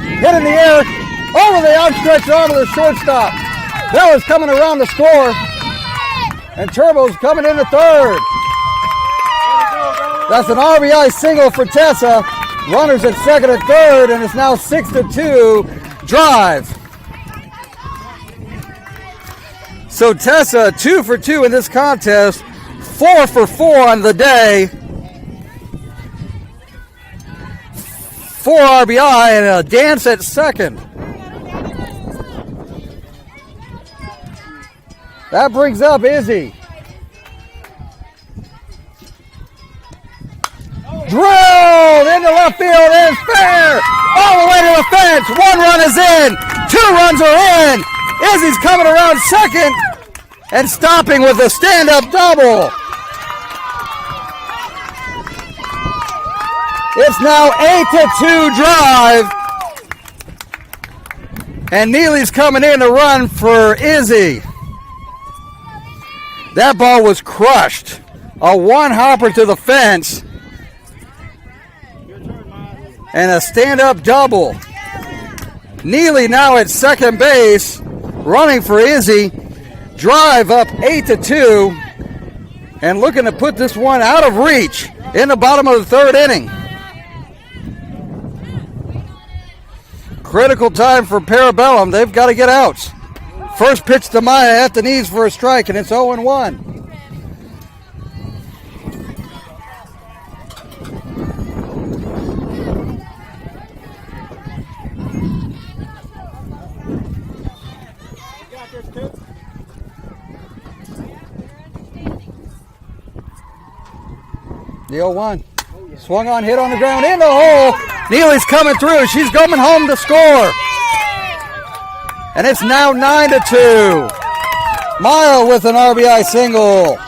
Hit in the air, over the outstretched arm of the shortstop. Bella's coming around the score, and Turbo's coming into third. That's an RBI single for Tessa. Runners at second and third, and it's now 6-2 drive. So Tessa 2-for-2 in this contest, 4-for-4 on the day. 4 RBI and a dance at second. That brings up Izzy. Drilled into left field, and it's fair. All the way to the fence. 1 run is in. 2 runs are in. Izzy's coming around second and stopping with a stand-up double. It's now 8-2 drive. And Neely's coming in to run for Izzy. That ball was crushed. A 1-hopper to the fence. And a stand-up double. Neely now at second base, running for Izzy. Drive up 8-2. and looking to put this one out of reach in the bottom of the third inning. Critical time for Bellum. They've got to get outs. First pitch to Maya at the knees for a strike, and it's 0-1. The 0-1. Swung on, hit on the ground, in the hole. Neely's coming through. She's coming home to score. And it's now 9-2. Maya with an RBI single.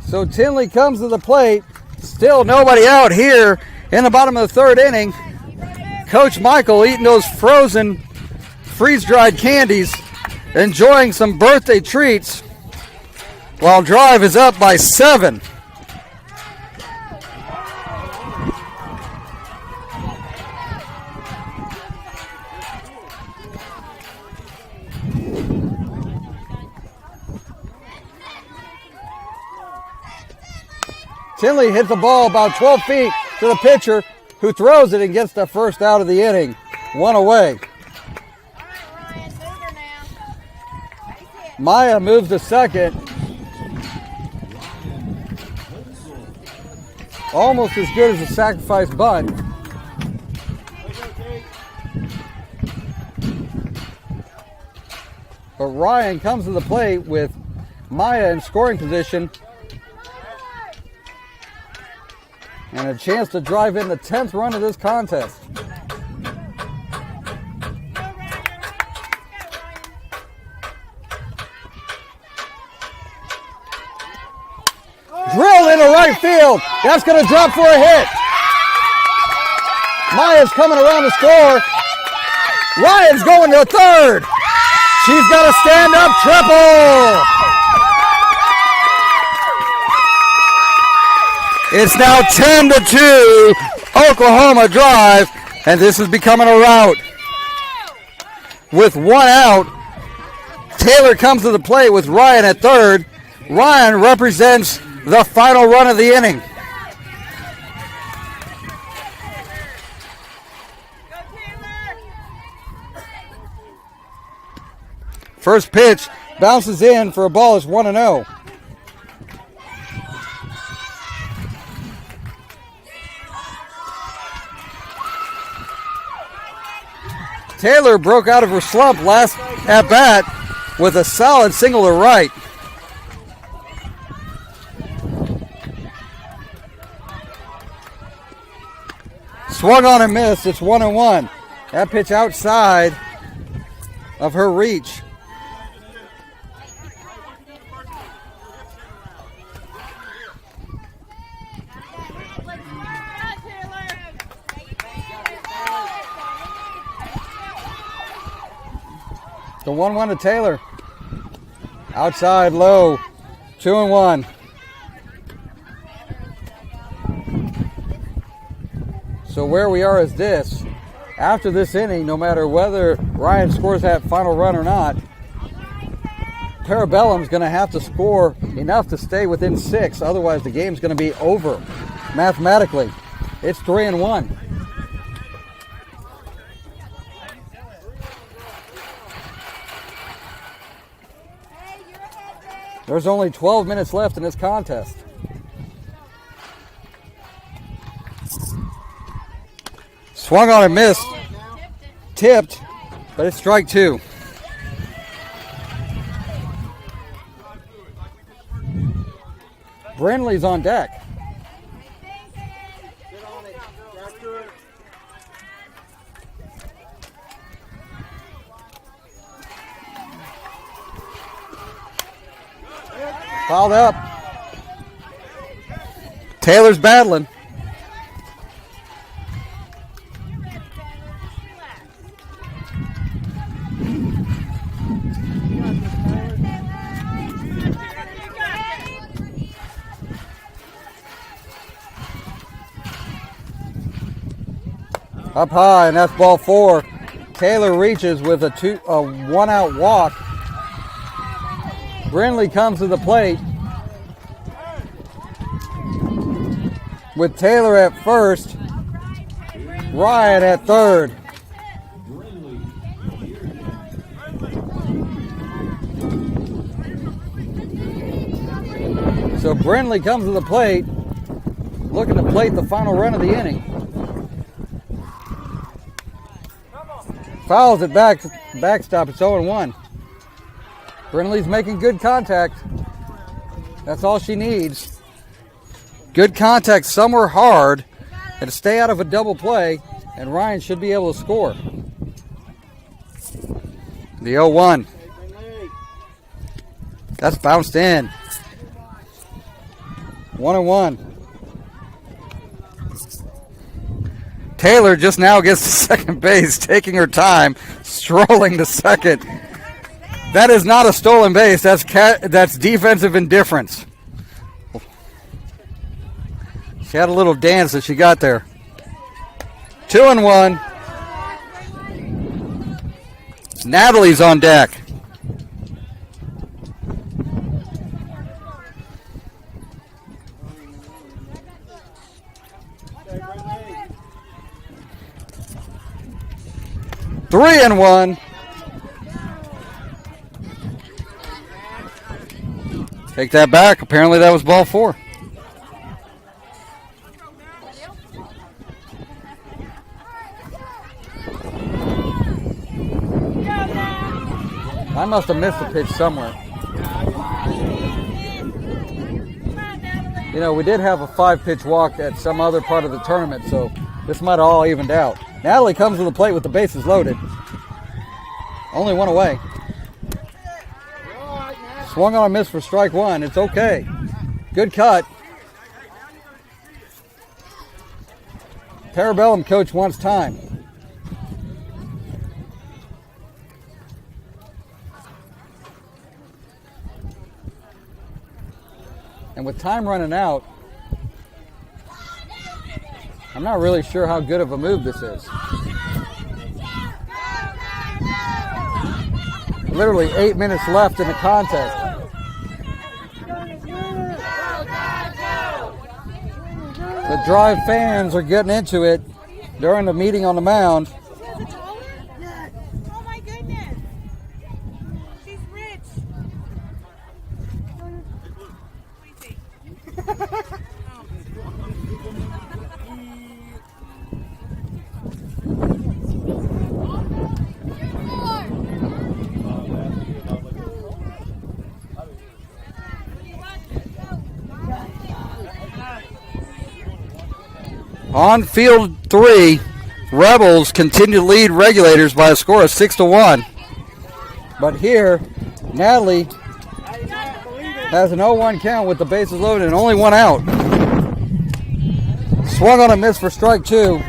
So Tinley comes to the plate. Still nobody out here in the bottom of the third inning. Coach Michael eating those frozen, freeze-dried candies, enjoying some birthday treats, while Drive is up by 7. Tinley hits the ball about 12 feet to the pitcher, who throws it and gets the first out of the inning. One away. Maya moves to second. Almost as good as a sacrifice bunt. But Ryan comes to the plate with Maya in scoring position. And a chance to drive in the 10th run of this contest. Drilled into right field. That's going to drop for a hit. Maya's coming around to score. Ryan's going to third. She's got a stand-up triple. It's now 10-2, Oklahoma Drive, and this is becoming a rout. With one out, Taylor comes to the plate with Ryan at third. Ryan represents the final run of the inning. First pitch bounces in for a ball. It's 1-0. Taylor broke out of her slump last at bat with a solid single to right. Swung on and missed. It's 1-1. That pitch outside of her reach. The 1-1 to Taylor. Outside low. 2-1. So where we are is this. After this inning, no matter whether Ryan scores that final run or not, Bellum's going to have to score enough to stay within 6. Otherwise, the game's going to be over mathematically. It's 3-1. There's only 12 minutes left in this contest. Swung on and missed. Tipped, but it's strike 2. Brindley's on deck. Fouled up. Taylor's battling. Up high, and that's ball 4. Taylor reaches with a 1-out walk. Brindley comes to the plate with Taylor at first, Ryan at third. So Brindley comes to the plate, looking to plate the final run of the inning. Fouls it backstop. It's 0-1. Brindley's making good contact. That's all she needs. Good contact somewhere hard and to stay out of a double play, and Ryan should be able to score. The 0-1. That's bounced in. 1-1. Taylor just now gets to second base, taking her time, strolling to second. That is not a stolen base. That's defensive indifference. She had a little dance as she got there. 2-1. Natalie's on deck. Three and 1. Take that back. Apparently that was ball 4. I must have missed a pitch somewhere. You know, we did have a 5-pitch walk at some other part of the tournament, so this might have all evened out. Natalie comes to the plate with the bases loaded. Only one away. Swung on a miss for strike 1. It's okay. Good cut. Bellum coach wants time. And with time running out, I'm not really sure how good of a move this is. Literally 8 minutes left in the contest. The Drive fans are getting into it during the meeting on the mound. Oh my goodness. She's rich. On field 3, Rebels continue to lead Regulators by a score of 6-1. But here, Natalie has an 0-1 count with the bases loaded and only 1 out. Swung on a miss for strike 2.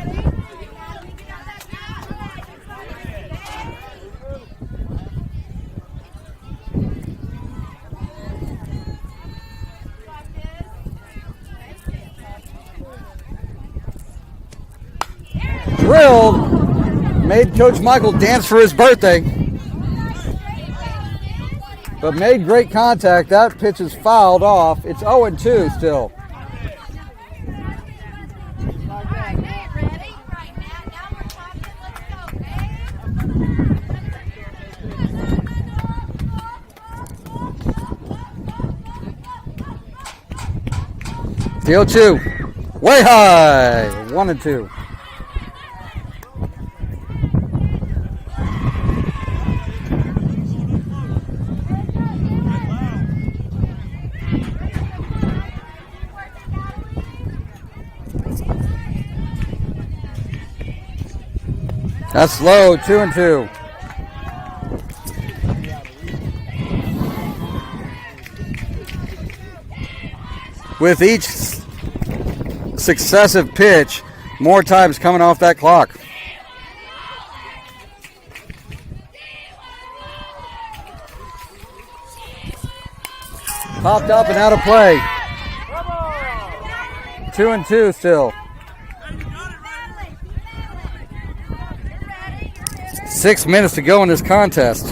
Drilled, made Coach Michael dance for his birthday, but made great contact. That pitch is fouled off. It's 0-2 still. The 0-2, way high, 1-2. That's low, 2-2. With each successive pitch, more times coming off that clock. Popped up and out of play. 2-2 still. 6 minutes to go in this contest.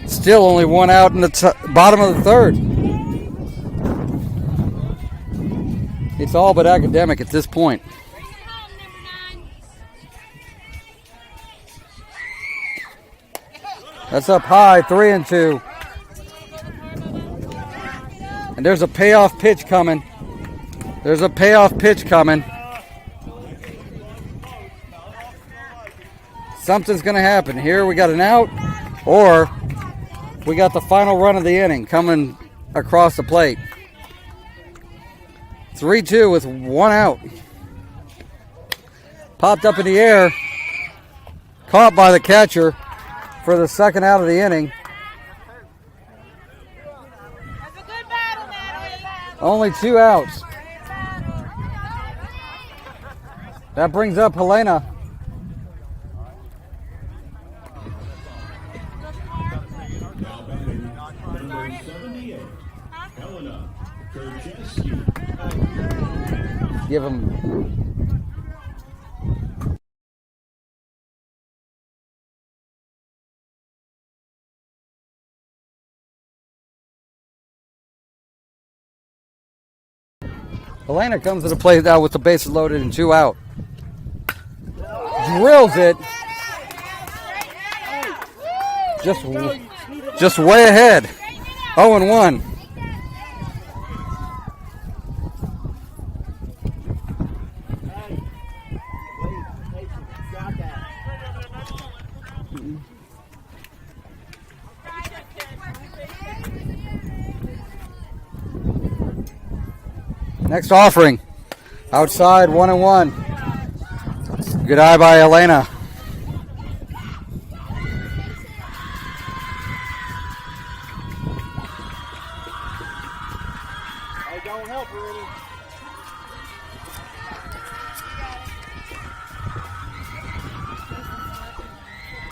Still only one out in the bottom of the third. It's all but academic at this point. That's up high, 3-2. And there's a payoff pitch coming. There's a payoff pitch coming. Something's going to happen. Here we got an out, or we got the final run of the inning coming across the plate. 3-2 with one out. Popped up in the air. Caught by the catcher for the second out of the inning. That's a good battle, Natalie. Only 2 outs. That brings up Helena. Give him. Helena comes to the plate now with the bases loaded and 2 out. Drills it. Just way ahead. 0-1. Next offering. Outside, 1-1. Good eye by Elena. Don't help her any.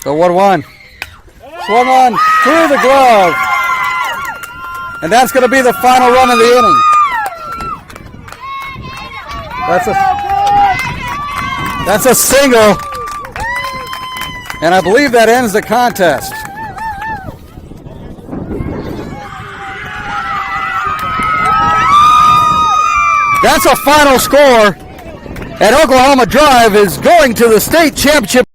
So 1-1. Swung on through the glove. And that's going to be the final run of the inning. That's a single. And I believe that ends the contest. That's a final score. And Oklahoma Drive is going to the state championship.